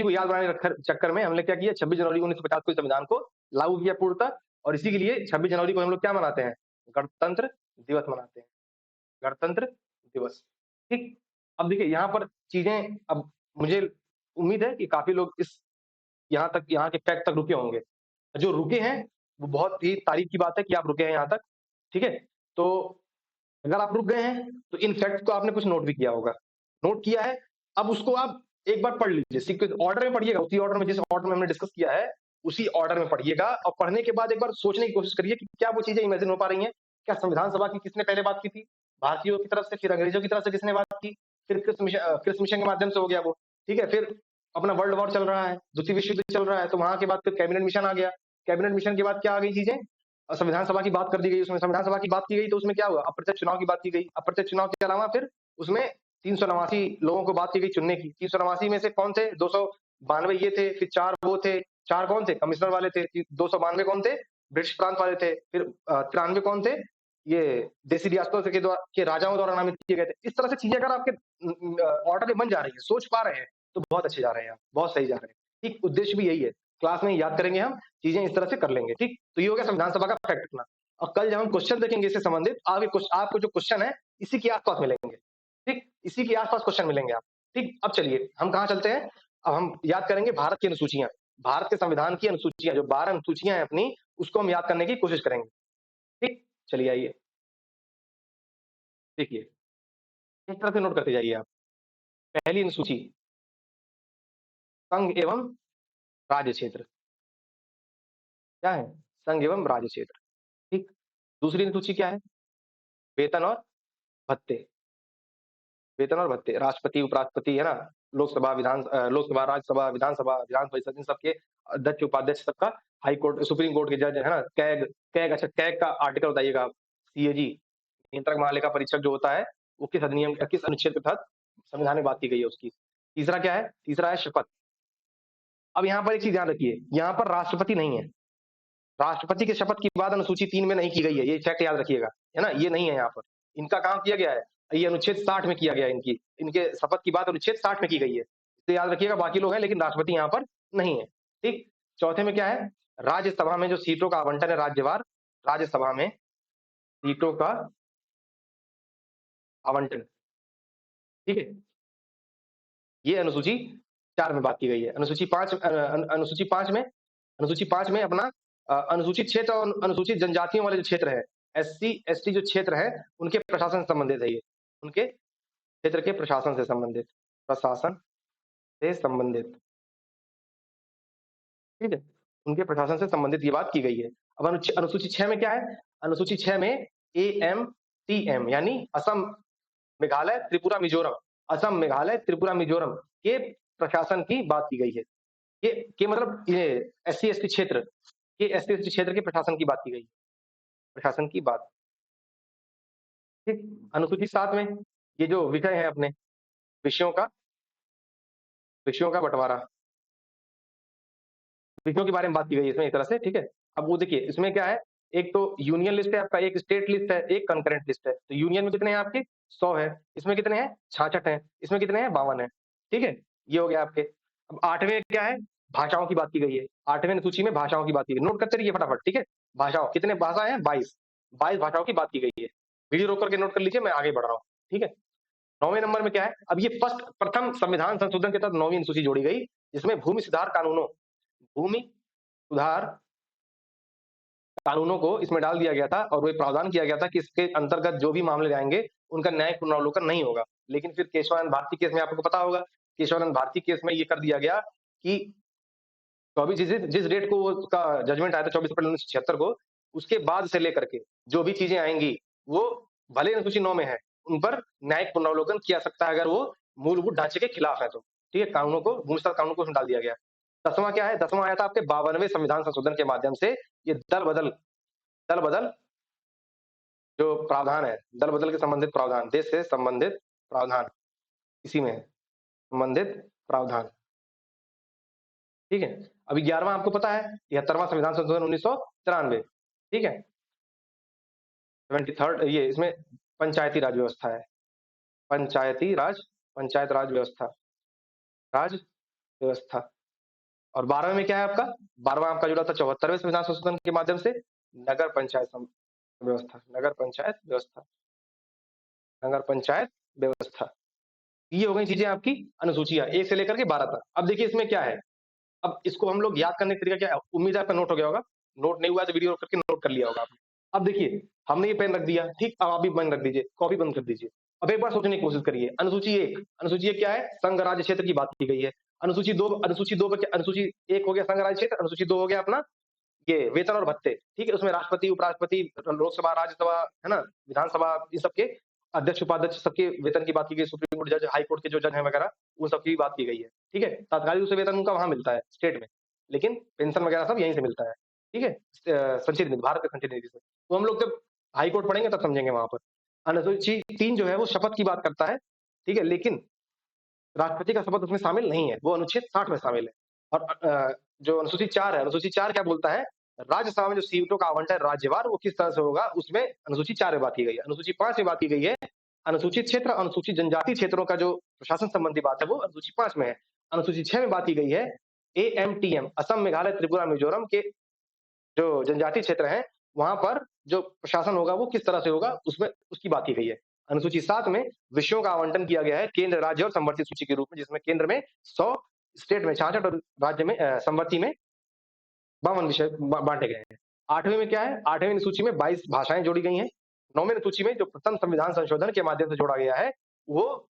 याद बनाने के चक्कर में हमने क्या किया, 26 जनवरी 1950 को इस संविधान को लागू किया पूर्णतः और इसी के लिए 26 जनवरी को हम लोग क्या मनाते हैं? गणतंत्र दिवस मनाते हैं, गणतंत्र दिवस, ठीक? अब देखिए यहाँ पर चीज़ें, अब मुझे उम्मीद है कि काफ़ी लोग इस यहाँ तक, यहाँ के फैक्ट तक रुके होंगे। जो रुके हैं, वो बहुत ही तारीफ़ की बात है कि आप रुके हैं यहाँ तक, ठीक है? तो अगर आप रुक गए हैं, तो इन फैक्ट्स को आपने कुछ नोट भी किया होगा। नोट किया है, अब उसको आप एक बार पढ़ लीजिए, सीक्वेंस ऑर्डर में पढ़िएगा, उसी ऑर्डर में, जिस ऑर्डर में हमने डिस्कस किया है, उसी ऑर्डर में पढ़िएगा और पढ़ने के बाद एक बार सोचने की कोशिश करिए कि क्या वो चीज़ें इमेजिन हो पा रही हैं? क्या संविधान सभा की किसने पहले बात की थी? भारतीयों की तरफ से, फिर अंग्रेजों की तरफ से किसने बात की? फिर क्रिप्स मिशन के माध्यम से हो गया वो, ठीक है? फिर अपना वर्ल्ड वॉर चल रहा है, द्वितीय विश्व युद्ध चल रहा है, तो वहाँ के बाद फिर कैबिनेट मिशन आ गया। कैबिनेट मिशन के बाद क्या आ गई चीज़ें? संविधान सभा की बात कर दी गई, उसमें संविधान सभा की बात की गई तो उसमें क्या हुआ, अप्रत्यक्ष चुनाव की बात की गई, अप्रत्यक्ष चुनाव के अलावा फिर उसमें 389 लोगों को बात की गई चुनने की, 389 में से कौन थे, 292 ये थे, फिर 4 वो थे, 4 कौन थे, कमिश्नर वाले थे, 292 कौन थे, ब्रिटिश प्रांत वाले थे, फिर 93 कौन थे, ये देसी रियासतों के राजाओं द्वारा नामित किए गए थे। इस तरह से चीजें अगर आपके ऑर्डर में बन जा रही है, सोच पा रहे हैं, तो बहुत अच्छे जा रहे हैं आप, बहुत सही जा रहे हैं, ठीक? उद्देश्य भी यही है, क्लास में याद करेंगे हम, चीजें इस तरह से कर लेंगे, ठीक? तो ये हो गया संविधान सभा का फैक्ट रखना। और कल जब हम क्वेश्चन देखेंगे इससे संबंधित, आपको जो क्वेश्चन है, इसी के आसपास मिलेंगे, ठीक? इसी के आसपास क्वेश्चन मिलेंगे आप, ठीक? अब चलिए हम कहाँ चलते हैं, अब हम याद करेंगे भारत की अनुसूचियां, भारत के संविधान की अनुसूचियां, जो 12 अनुसूचियां हैं अपनी, उसको हम याद करने की कोशिश करेंगे, ठीक? चलिए आइए, देखिए, इस तरह से नोट करते जाइए आप। पहली अनुसूची, संघ एवं राज्य क्षेत्र, क्या है? संघ एवं राज्य क्षेत्र, ठीक? दूसरी अनुसूची क्या है? वेतन और भत्ते, वेतन और भत्ते, राष्ट्रपति, उपराष्ट्रपति, है ना? लोकसभा, राज्यसभा, विधानसभा, विधान परिषद, इन सबके अध्यक्ष, उपाध्यक्ष सबका, हाई कोर्ट, सुप्रीम कोर्ट के जज, है ना? कैग कैग अच्छा, कैग का आर्टिकल बताइएगा आप। सीएजी, नियंत्रक महालेखा परीक्षक जो होता है, वो किस अधिनियम, किस अनुच्छेद के तहत संविधान में बात की गई है उसकी। तीसरा क्या है? तीसरा है शपथ। अब यहाँ पर एक चीज ध्यान रखिए, यहाँ पर राष्ट्रपति नहीं है। राष्ट्रपति के शपथ की बात अनुसूची 3 में नहीं की गई है, ये फैक्ट याद रखिएगा, है ना? ये नहीं है यहाँ पर। इनका काम किया गया है, ये अनुच्छेद 60 में किया गया है, इनके शपथ की बात अनुच्छेद 60 में की गई है। तो याद रखिएगा, बाकी लोग हैं लेकिन राष्ट्रपति यहाँ पर नहीं है, ठीक? चौथे में क्या है? राज्यसभा में जो सीटों का आवंटन है राज्यवार, राज्यसभा में सीटों का आवंटन, ठीक है? ये अनुसूची 4 में बात की गई है। अनुसूची 5 में अपना अनुसूचित क्षेत्र और अनुसूचित जनजातियों वाले जो क्षेत्र है, एससी, एसटी जो क्षेत्र है, उनके प्रशासन से संबंधित है ये। उनके क्षेत्र के प्रशासन से संबंधित, ठीक है? उनके प्रशासन से संबंधित ये बात की गई है। अब अनुसूची 6 में क्या है? अनुसूची 6 में एएमटीएम यानी असम, मेघालय, त्रिपुरा, मिजोरम, असम, मेघालय, त्रिपुरा, मिजोरम के प्रशासन की बात की गई है। ये के मतलब ये एससी एसटी क्षेत्र, ये एससी एसटी क्षेत्र के प्रशासन की बात की गई है। प्रशासन की बात, ठीक। अनुसूची 7 में ये जो विषय है अपने विषयों का बंटवारा, विषयों के बारे में बात की गई है इसमें एक तरह से, ठीक है। अब वो देखिए इसमें क्या है, एक तो यूनियन लिस्ट है आपका, एक स्टेट लिस्ट है, एक कंकरेंट लिस्ट है। तो यूनियन में कितने हैं आपके? 100 है। इसमें कितने हैं? 66 हैं। इसमें कितने हैं? 52 है। ठीक है, ये हो गया आपके। अब 8वें क्या है? भाषाओं की बात की गई है। 8वें सूची में भाषाओं की बात की गई, नोट करते रहिए फटाफट, ठीक है। भाषाओं, कितने भाषा है? 22 भाषाओं की बात की गई है। वीडियो रोक करके नोट कर लीजिए, मैं आगे बढ़ रहा हूँ, ठीक है। 9वें नंबर में क्या है? अब ये प्रथम संविधान संशोधन के तहत 9वीं अनुसूची जोड़ी गई, जिसमें भूमि सुधार कानूनों को इसमें डाल दिया गया था और वो प्रावधान किया गया था कि इसके अंतर्गत जो भी मामले आएंगे उनका न्यायिक पुनरावलोकन नहीं होगा। लेकिन फिर केशवानंद भारती केस में आपको पता होगा, केशवानंद भारती केस में ये कर दिया गया कि 24 जिस डेट को उसका जजमेंट आया था 24 अप्रैल 1976 को, उसके बाद से लेकर के जो भी चीजें आएंगी वो भले अनुसूची 9 में है, उन पर न्यायिक पुनरावलोकन किया सकता है अगर वो मूलभूत ढांचे के खिलाफ है तो, ठीक है। कानूनों को, भूमि सुधार कानून को उसमें डाल दिया गया। 10वां क्या है? 10वां आया था आपके 52वें संविधान संशोधन के माध्यम से। ये दल बदल जो प्रावधान है, दल बदल के संबंधित प्रावधान, देश से संबंधित प्रावधान, इसी में है, संबंधित प्रावधान, ठीक है। अभी 11वां आपको पता है, 73वां संविधान संशोधन 1993, ठीक है। 73rd ये इसमें पंचायती राज व्यवस्था है, पंचायत राज व्यवस्था। और 12वें में क्या है आपका? 12वां आपका जुड़ा था 74वें संविधान संशोधन के माध्यम से, नगर पंचायत व्यवस्था, नगर पंचायत व्यवस्था। ये हो गई चीजें आपकी अनुसूचियां 1 से लेकर के 12 तक। अब देखिए इसमें क्या है, अब इसको हम लोग याद करने का तरीका क्या है? उम्मीद है आपका नोट हो गया होगा, नोट नहीं हुआ तो वीडियो करके नोट कर लिया होगा आपने। अब देखिए हमने ये पेन रख दिया, ठीक। अब आप भी पेन रख दीजिए, कॉपी बंद कर दीजिए। अब एक बार सोचने की कोशिश करिए। अनुसूची 1 क्या है? संघ राज्य क्षेत्र की बात की गई है। अनुसूची 2 पे अनुसूची 1 हो गया संघ राज्य क्षेत्र, अनुसूची 2 हो गया अपना ये वेतन और भत्ते, ठीक है। उसमें राष्ट्रपति, उपराष्ट्रपति, लोकसभा, राज्यसभा, है ना, विधानसभा, इन सबके अध्यक्ष, उपाध्यक्ष सबके वेतन की बात की गई। सुप्रीम कोर्ट जज, हाई कोर्ट के जो जज हैं वगैरह, उन सबकी भी बात की गई है, ठीक है। तात्कालिक रूप से वेतन उनका वहां मिलता है स्टेट में, लेकिन पेंशन वगैरह सब यहीं से मिलता है, ठीक है। संचित निधि, भारत के संचित निधि से। तो हम लोग जब हाई कोर्ट पढ़ेंगे तब समझेंगे वहां पर। अनुसूची 3 जो है वो शपथ की बात करता है, ठीक है, लेकिन राष्ट्रपति का शपथ उसमें शामिल नहीं है, वो अनुच्छेद 60 में शामिल है। और जो अनुसूची 4 है, अनुसूची 4 क्या बोलता है? राज्यसभा में जो सीटों का आवंटन राज्यवार वो किस तरह से होगा, उसमें अनुसूची 4 में बात की गई है। अनुसूची 5 में बात की गई है अनुसूचित क्षेत्र, अनुसूचित जनजाति क्षेत्रों का जो प्रशासन संबंधी बात है वो अनुसूची 5 में है। अनुसूची 6 में बात की गई है एएमटीएम, असम, मेघालय, त्रिपुरा, मिजोरम के जो जनजाति क्षेत्र हैं, वहां पर जो प्रशासन होगा वो किस तरह से होगा, उसमें उसकी बात की गई है। अनुसूची 7 में विषयों का आवंटन किया गया है केंद्र, राज्य और संवर्ती सूची के रूप में, जिसमें केंद्र में 100, स्टेट में 66 और राज्य में संवर्ती में 52 विषय बांटे गए हैं। 8वें में क्या है? 8वें सूची में 22 भाषाएं जोड़ी गई हैं। 9वें सूची में जो प्रथम संविधान संशोधन के माध्यम से जोड़ा गया है, वो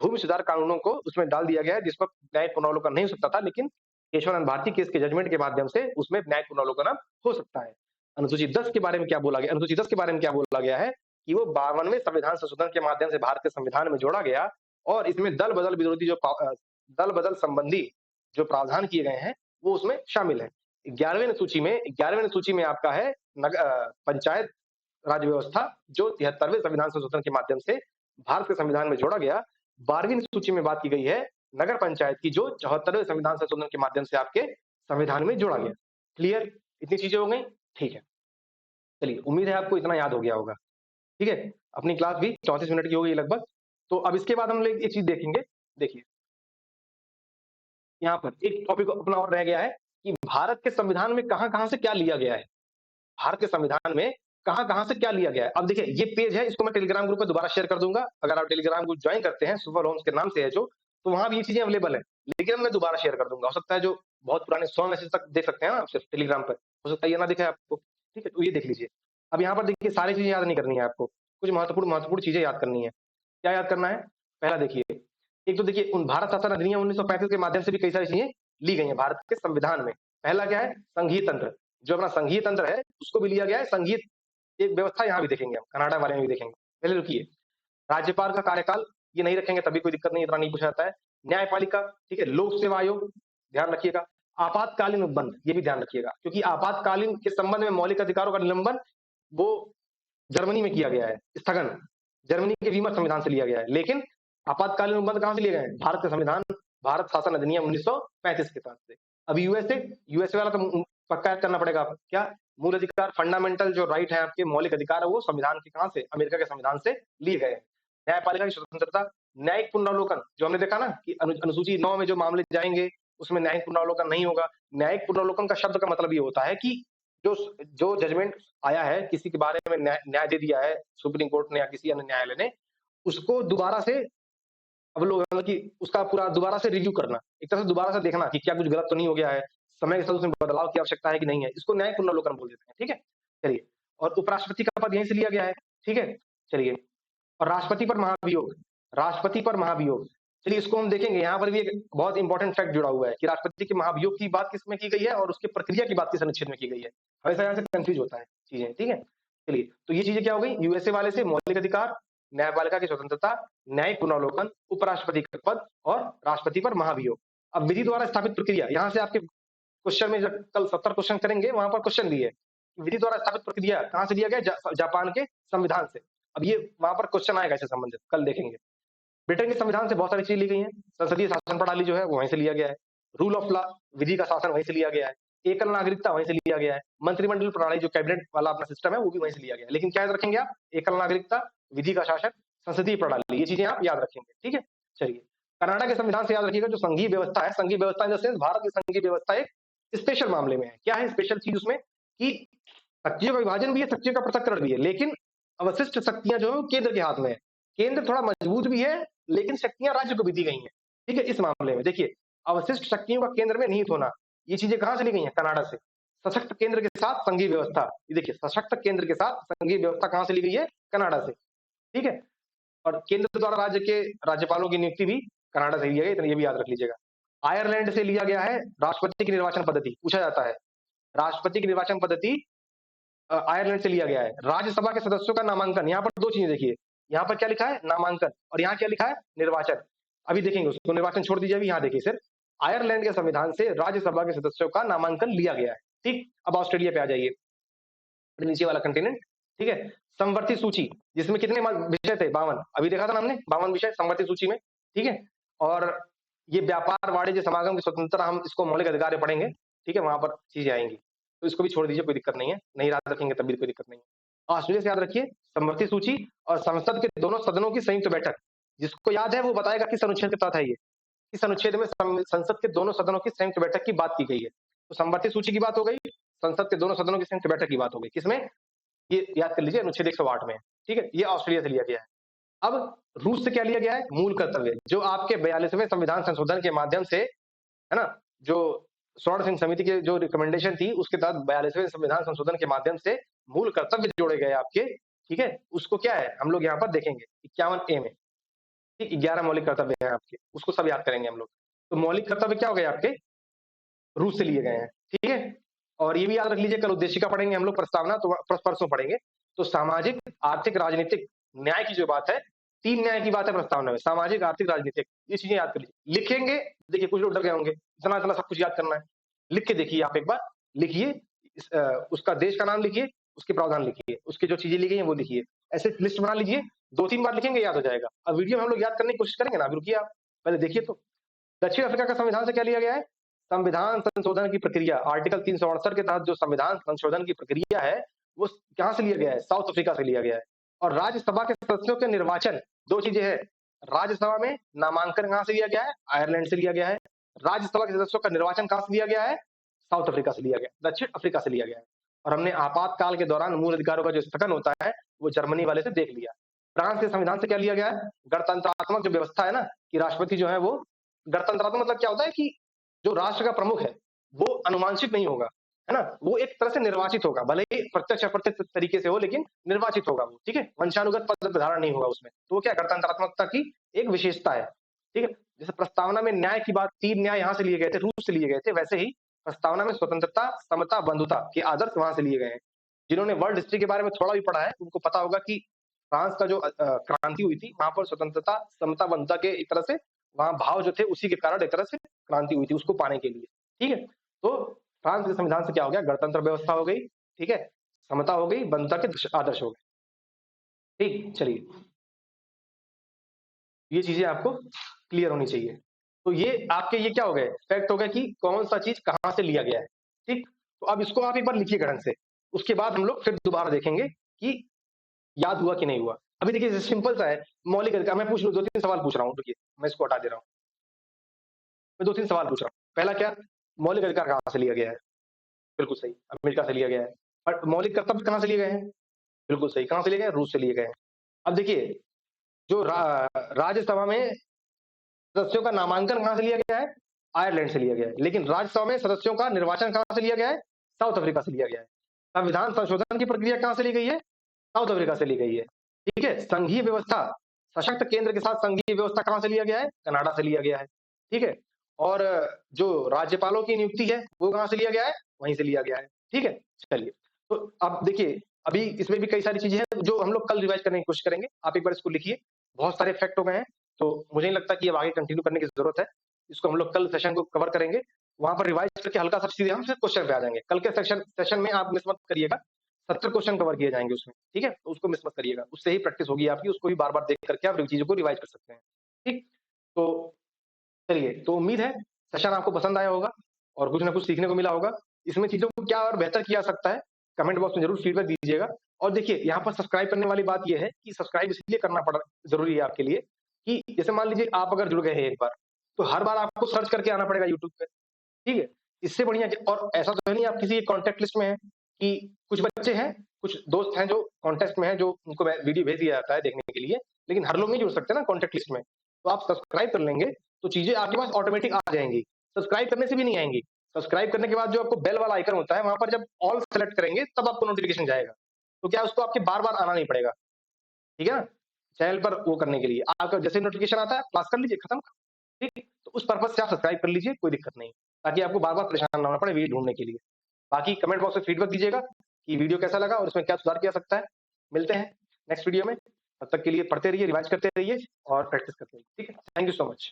भूमि सुधार कानूनों को उसमें डाल दिया गया है, जिस पर न्यायिक पुनरावलोकन नहीं हो सकता था, लेकिन केशवानंद भारती केस के जजमेंट के माध्यम से उसमें न्यायिक पुनरावलोकन अब हो सकता है। अनुसूची 10 के बारे में क्या बोला गया? अनुसूची 10 के बारे में क्या बोला गया है कि वो 52वें संविधान संशोधन के माध्यम से भारत के संविधान में जोड़ा गया और इसमें दल बदल विरोधी दल बदल संबंधी जो प्रावधान किए गए हैं वो उसमें शामिल है। 11वें सूची में आपका है पंचायत राज व्यवस्था, जो 73वें संविधान संशोधन के माध्यम से भारत के संविधान में जोड़ा गया। 12वीं सूची में बात की गई है नगर पंचायत की, जो 74वें संविधान संशोधन के माध्यम से आपके संविधान में जोड़ा गया। क्लियर? इतनी चीजें हो गई, ठीक है। चलिए, उम्मीद है आपको इतना याद हो गया होगा, ठीक है। अपनी क्लास भी 34 मिनट की हो गई लगभग। तो अब इसके बाद हम लोग एक चीज देखेंगे। देखिए यहाँ पर एक टॉपिक अपना और रह गया है कि भारत के संविधान में कहां-कहां से क्या लिया गया है। भारत के संविधान में कहाँ से क्या लिया गया है। अब देखिए ये पेज है, इसको मैं टेलीग्राम ग्रुप पे दोबारा शेयर कर दूंगा। अगर आप टेलीग्राम ग्रुप ज्वाइन करते हैं सुपर होम्स के नाम से है जो, तो वहां भी ये चीजें अवेलेबल है। लेकिन मैं दोबारा शेयर कर दूंगा, हो सकता है जो बहुत पुराने 100 मैसेज तक देख सकते हैं ना आप सिर्फ टेलीग्राम पर, हो सकता है ये ना दिखे आपको। ठीक है, तो ये देख लीजिए। अब यहाँ पर देखिए सारी चीजें याद नहीं करनी है आपको, कुछ महत्वपूर्ण महत्वपूर्ण चीजें याद करनी है। क्या याद करना है? पहला देखिए, एक तो देखिए उन भारत शासन अधिनियम 1935 के माध्यम से भी कई सारी चीजें ली गई हैं भारत के संविधान में। पहला क्या है? संघीय तंत्र। जो अपना संघीय तंत्र है उसको भी लिया गया है। संघीय एक व्यवस्था यहाँ भी देखेंगे हम, कनाडा वाले में भी देखेंगे। पहले रुकिए, राज्यपाल का कार्यकाल ये नहीं रखेंगे तभी कोई दिक्कत नहीं, इतना नहीं पूछा जाता है। न्यायपालिका, ठीक है, लोक सेवा आयोग, ध्यान रखिएगा। आपातकालीन उपबंध, ये भी ध्यान रखिएगा, क्योंकि आपातकालीन के संबंध में मौलिक अधिकारों का निलंबन वो जर्मनी में किया गया है, स्थगन जर्मनी के वीमर संविधान से लिया गया है। लेकिन आपातकालीन उपबंध कहां से लिए गए हैं? भारत के संविधान, भारत शासन अधिनियम 1935 के तहत से। अब यूएसए वाला तो पक्का याद करना पड़ेगा आपको। क्या? मूल अधिकार, फंडामेंटल जो राइट है आपके, मौलिक अधिकार है, वो संविधान के कहां से? अमेरिका के संविधान से लिए गए हैं। न्यायपालिका की स्वतंत्रता, न्यायिक पुनरावलोकन, जो हमने देखा ना कि अनुसूची 9 में जो मामले जाएंगे उसमें न्यायिक पुनरावलोकन नहीं होगा। न्यायिक पुनरावलोकन का शब्द का मतलब ये होता है कि जो जो जजमेंट आया है किसी के बारे में, न्याय दे दिया है सुप्रीम कोर्ट ने या किसी अन्य न्यायालय ने, उसको दोबारा से अवलोकन, कि उसका पूरा दोबारा से रिव्यू करना, एक तरह से दोबारा से देखना कि क्या कुछ गलत तो नहीं हो गया है, समय के साथ उसमें बदलाव की आवश्यकता है कि नहीं है, इसको न्यायिक पुनरावलोकन बोल देते हैं। ठीक है, चलिए। और उपराष्ट्रपति का पद यहीं से लिया गया है। ठीक है, चलिए। और राष्ट्रपति पर महाभियोग, राष्ट्रपति पर महाभियोग, चलिए इसको हम देखेंगे। यहाँ पर भी एक बहुत इंपॉर्टेंट फैक्ट जुड़ा हुआ है कि राष्ट्रपति के महाभियोग की बात किसमें की गई है और उसकी प्रक्रिया की बात किस अनुच्छेद में की गई है। हमेशा यहाँ से कंफ्यूज होता है चीजें। ठीक है, चलिए। तो ये चीजें क्या हो गई? यूएसए वाले से मौलिक अधिकार, न्यायपालिका की स्वतंत्रता, न्यायिक पुनरावलोकन, उपराष्ट्रपति का पद और राष्ट्रपति पर महाभियोग। अब विधि द्वारा स्थापित प्रक्रिया, यहाँ से आपके क्वेश्चन में जब कल 70 क्वेश्चन करेंगे वहां पर क्वेश्चन दिए विधि द्वारा स्थापित प्रक्रिया कहां से लिया गया? जापान के संविधान से। अब ये वहां पर क्वेश्चन आएगा इससे संबंधित, कल देखेंगे। ब्रिटेन के संविधान से बहुत सारी चीजें ली गई हैं। संसदीय शासन प्रणाली जो है वो वहीं से लिया गया है। रूल ऑफ लॉ, विधि का शासन, वहीं से लिया गया है। एकल नागरिकता वहीं से लिया गया है। मंत्रिमंडल प्रणाली जो कैबिनेट वाला अपना सिस्टम है वो भी वहीं से लिया गया है। लेकिन क्या याद रखेंगे आप? एकल नागरिकता, विधि का शासन, संसदीय प्रणाली, ये चीजें आप याद रखेंगे। ठीक है, चलिए। कनाडा के संविधान से याद रखिएगा जो संघीय व्यवस्था है, संघीय व्यवस्था इन द सेंस भारत की संघीय व्यवस्था एक स्पेशल मामले में है। क्या है स्पेशल चीज उसमें? कि शक्तियों का विभाजन भी है, शक्तियों का पृथक्करण भी है, लेकिन अवशिष्ट शक्तियां जो है केंद्र के हाथ में है। केंद्र थोड़ा मजबूत भी है लेकिन शक्तियां राज्य को भी दी गई हैं। ठीक है, इस मामले में देखिए अवशिष्ट शक्तियों का केंद्र में निहित होना, ये चीजें कहां से ली गई हैं? कनाडा से। सशक्त केंद्र के साथ संघीय व्यवस्था, ये देखिए सशक्त केंद्र के साथ संघीय व्यवस्था कहां से ली गई है? कनाडा से। ठीक है, और केंद्र द्वारा राज्य के राज्यपालों की नियुक्ति भी कनाडा से लिया गया, इतना ये भी याद रख लीजिएगा। आयरलैंड से लिया गया है राष्ट्रपति की निर्वाचन पद्धति, पूछा जाता है। राष्ट्रपति की निर्वाचन पद्धति आयरलैंड से लिया गया है। राज्यसभा के सदस्यों का नामांकन, यहाँ पर दो चीजें देखिए, यहाँ पर क्या लिखा है? नामांकन, और यहाँ क्या लिखा है? निर्वाचन। अभी देखेंगे उसको, निर्वाचन छोड़ दीजिए, अभी यहाँ देखिए सिर्फ आयरलैंड के संविधान से राज्यसभा के सदस्यों का नामांकन लिया गया है। ठीक, अब ऑस्ट्रेलिया पे आ जाइए, नीचे वाला कंटिनेंट। ठीक है, संवर्ती सूची, जिसमें कितने विषय थे? 52। अभी देखा था ना हमने, 52 विषय संवर्ती सूची में। ठीक है, और ये व्यापार वाणिज्य समागम की स्वतंत्रता, हम इसको मौलिक अधिकार में पढ़ेंगे। ठीक है, वहां पर चीजें आएंगी, तो इसको भी छोड़ दीजिए, कोई दिक्कत नहीं है, नहीं याद रखेंगे तब भी कोई दिक्कत नहीं है। ऑस्ट्रेलिया से याद रखिए संवर्ती सूची और संसद के दोनों सदनों की संयुक्त बैठक, जिसको याद है वो बताएगा किस अनुच्छेद के तहत है ये। इस अनुच्छेद में संसद के दोनों सदनों की संयुक्त बैठक की बात की गई है। तो संवर्ती सूची की बात हो गई, संसद के दोनों सदनों की संयुक्त बैठक की बात हो गई, किसमें? ये याद कर लीजिए अनुच्छेद 108 में। ठीक है, ये ऑस्ट्रेलिया से लिया गया है। अब रूस से क्या लिया गया है? मूल कर्तव्य, जो आपके 42वें संविधान संशोधन के माध्यम से, है ना, जो स्वर्ण सिंह समिति की जो रिकमेंडेशन थी उसके तहत 42वें संविधान संशोधन के माध्यम से मूल कर्तव्य जोड़े गए आपके। ठीक है, उसको क्या है हम लोग यहाँ पर देखेंगे 51A में। ठीक, 11 मौलिक कर्तव्य हैं आपके, उसको सब याद करेंगे हम लोग। तो मौलिक कर्तव्य क्या हो गए आपके? रूस से लिए गए हैं। ठीक है, और ये भी याद रख लीजिए, कल उद्देशिका पढ़ेंगे हम लोग, प्रस्तावना तो परसों पढ़ेंगे। तो सामाजिक, आर्थिक, राजनीतिक न्याय की जो बात है, 3 न्याय की बात है प्रस्तावना में, सामाजिक, आर्थिक, राजनीतिक, ये चीजें याद कर लीजिए। लिखेंगे, देखिए कुछ लोग डर गए होंगे, इतना इतना सब कुछ याद करना है। लिख के देखिए, आप एक बार लिखिए, उसका देश का नाम लिखिए, उसके प्रावधान लिखिए, उसकी जो चीजें लिखी हैं वो लिखिए, ऐसे लिस्ट बना लीजिए। 2-3 बार लिखेंगे, याद हो जाएगा। अब वीडियो में हम लोग याद करने की कोशिश करेंगे ना, अभी रुकिए आप पहले देखिए। तो दक्षिण अफ्रीका का संविधान से क्या लिया गया है? संविधान संशोधन की प्रक्रिया, आर्टिकल 368 के तहत जो संविधान संशोधन की प्रक्रिया है वो कहां से लिया गया है? साउथ अफ्रीका से लिया गया है। और राज्यसभा के सदस्यों के निर्वाचन, दो चीजें हैं, राज्यसभा में नामांकन कहां से लिया गया है? आयरलैंड से लिया गया है। राज्यसभा के सदस्यों का निर्वाचन कहां से लिया गया है? साउथ अफ्रीका से लिया गया, दक्षिण अफ्रीका से लिया गया है। और हमने आपातकाल के दौरान मूल अधिकारों का जो स्थगन होता है, वो जर्मनी वाले से देख लिया। फ्रांस के संविधान से क्या लिया गया है? गणतंत्रात्मक जो व्यवस्था है ना, कि राष्ट्रपति जो है वो गणतंत्रात्मक मतलब क्या होता है कि जो राष्ट्र का प्रमुख है, वो अनुवांशिक नहीं होगा, है ना? वो एक तरह से निर्वाचित होगा, भले ही प्रत्यक्ष अप्रत्यक्ष तरीके से हो, लेकिन निर्वाचित होगा वो, ठीक है? वंशानुगत पद धारण नहीं होगा उसमें। तो वो क्या गणतंत्रात्मकता की एक विशेषता है, ठीक है? जैसे प्रस्तावना में न्याय की बात, 3 न्याय यहाँ से लिए गए थे, रूस से लिए गए थे, वैसे ही प्रस्तावना में स्वतंत्रता, समता, बंधुता के आदर्श वहाँ से लिए गए हैं। जिन्होंने वर्ल्ड हिस्ट्री के बारे में थोड़ा भी पढ़ा है, उनको पता होगा कि फ्रांस का जो क्रांति हुई थी, वहाँ पर स्वतंत्रता, समता, बंधुता के एक तरह से वहाँ भाव जो थे, उसी के कारण एक तरह से क्रांति हुई थी, उसको पाने के लिए, ठीक है? तो फ्रांस के संविधान से क्या हो गया? गणतंत्र व्यवस्था हो गई, ठीक है? समता हो गई, बंधुता के आदर्श हो गए। ठीक, चलिए। ये चीज़ें आपको क्लियर होनी चाहिए। तो ये आपके ये क्या हो गए? फैक्ट हो गए कि कौन-सा चीज़ कहाँ से लिया गया है, ठीक? तो अब इसको आप एक बार लिखिएगा ढंग से। उसके बाद हम लोग फिर दोबारा देखेंगे कि याद हुआ कि नहीं हुआ। अभी देखिए सिंपल सा है, मौलिक अधिकार मैं पूछ लूँ 2-3 सवाल पूछ रहा हूँ, रुकिए, मैं इसको हटा दे रहा हूँ। मैं 2-3 सवाल पूछ रहा हूँ। पहला क्या? मौलिक अधिकार कहाँ से लिया गया है? बिल्कुल सही, अमेरिका से लिया गया है। और मौलिक कर्तव्य कहाँ से लिए गए हैं? बिल्कुल सही, कहाँ से लिए गए हैं? रूस से लिए गए हैं। अब देखिए, जो राज्यसभा में सदस्यों का नामांकन कहाँ से लिया गया है? आयरलैंड से लिया गया है। लेकिन राज्यसभा में सदस्यों का निर्वाचन कहाँ से लिया गया है? साउथ अफ्रीका से लिया गया है। संविधान संशोधन की प्रक्रिया कहाँ से ली गई है? साउथ अफ्रीका से ली गई है। ठीक है? संघीय व्यवस्था, सशक्त केंद्र के साथ संघीय व्यवस्था कहाँ से लिया गया है? कनाडा से लिया गया है। ठीक है? और जो राज्यपालों की नियुक्ति है, वो कहाँ से लिया गया है? वहीं से लिया गया है। ठीक है? चलिए, तो अब देखिए, अभी इसमें भी कई सारी चीज़ें हैं, जो हम लोग कल रिवाइज़ करने की कोशिश करेंगे। आप एक बार इसको लिखिए। बहुत सारे फैक्ट हो गए हैं, तो मुझे नहीं लगता कि अब आगे कंटिन्यू करने की ज़रूरत है। इसको हम लोग कल सेशन को कवर करेंगे। वहाँ पर रिवाइज़ करके हल्का-सा सीधे हम फिर क्वेश्चन पे आ जाएँगे। कल के सेशन में आप मिस मत करिएगा। 70 क्वेश्चन कवर किए जाएँगे उसमें, ठीक है? तो उसको मिस मत करिएगा। उससे ही प्रैक्टिस होगी आपकी, उसको भी बार-बार देख करके आप चीज़ों को रिवाइज़ कर सकते हैं। ठीक? तो चलिए, तो उम्मीद है सेशन आपको पसंद आया होगा और कुछ ना कुछ सीखने को मिला होगा। इसमें चीज़ों को क्या और बेहतर किया जा सकता है, कमेंट बॉक्स में ज़रूर फीडबैक दीजिएगा। और देखिए, यहाँ पर सब्सक्राइब करने वाली बात ये है कि सब्सक्राइब इसलिए करना पड़ ज़रूरी है आपके लिए कि जैसे मान लीजिए आप अगर जुड़ गए हैं एक बार, तो हर बार आपको सर्च करके आना पड़ेगा यूट्यूब पे, ठीक है? इससे बढ़िया कि और ऐसा तो है नहीं आप किसी कॉन्टैक्ट लिस्ट में हैं कि कुछ बच्चे हैं, कुछ दोस्त हैं जो कॉन्टेस्ट में हैं, जो उनको वीडियो भेज दिया जाता है देखने के लिए, लेकिन हर लोग नहीं जुड़ सकते ना कॉन्टैक्ट लिस्ट में। तो आप सब्सक्राइब कर लेंगे, तो चीज़ें आपके पास ऑटोमेटिक आ जाएँगी। सब्सक्राइब करने से भी नहीं आएँगी। सब्सक्राइब करने के बाद जो आपको बेल वाला आइकन होता है, वहाँ पर जब ऑल सेलेक्ट करेंगे, तब आपको नोटिफ़िकेशन जाएगा। तो क्या उसको आपके बार-बार आना नहीं पड़ेगा, ठीक है ना? चैनल पर वो करने के लिए। आपका जैसे ही नोटिफ़िकेशन आता है, पास कर लीजिए, खत्म। ठीक? तो उस पर्पज़ से आप सब्सक्राइब कर लीजिए, कोई दिक्कत नहीं। ताकि आपको बार-बार परेशान ना होना पड़े वीडियो ढूँढने के लिए। बाकी कमेंट बॉक्स में फीडबैक दीजिएगा कि वीडियो कैसा लगा और इसमें क्या सुधार किया जा सकता है। मिलते हैं नेक्स्ट वीडियो में। तब तक के लिए पढ़ते रहिए, रिवाइज़ करते रहिए और प्रैक्टिस करते रहिए। ठीक है? Thank you so much.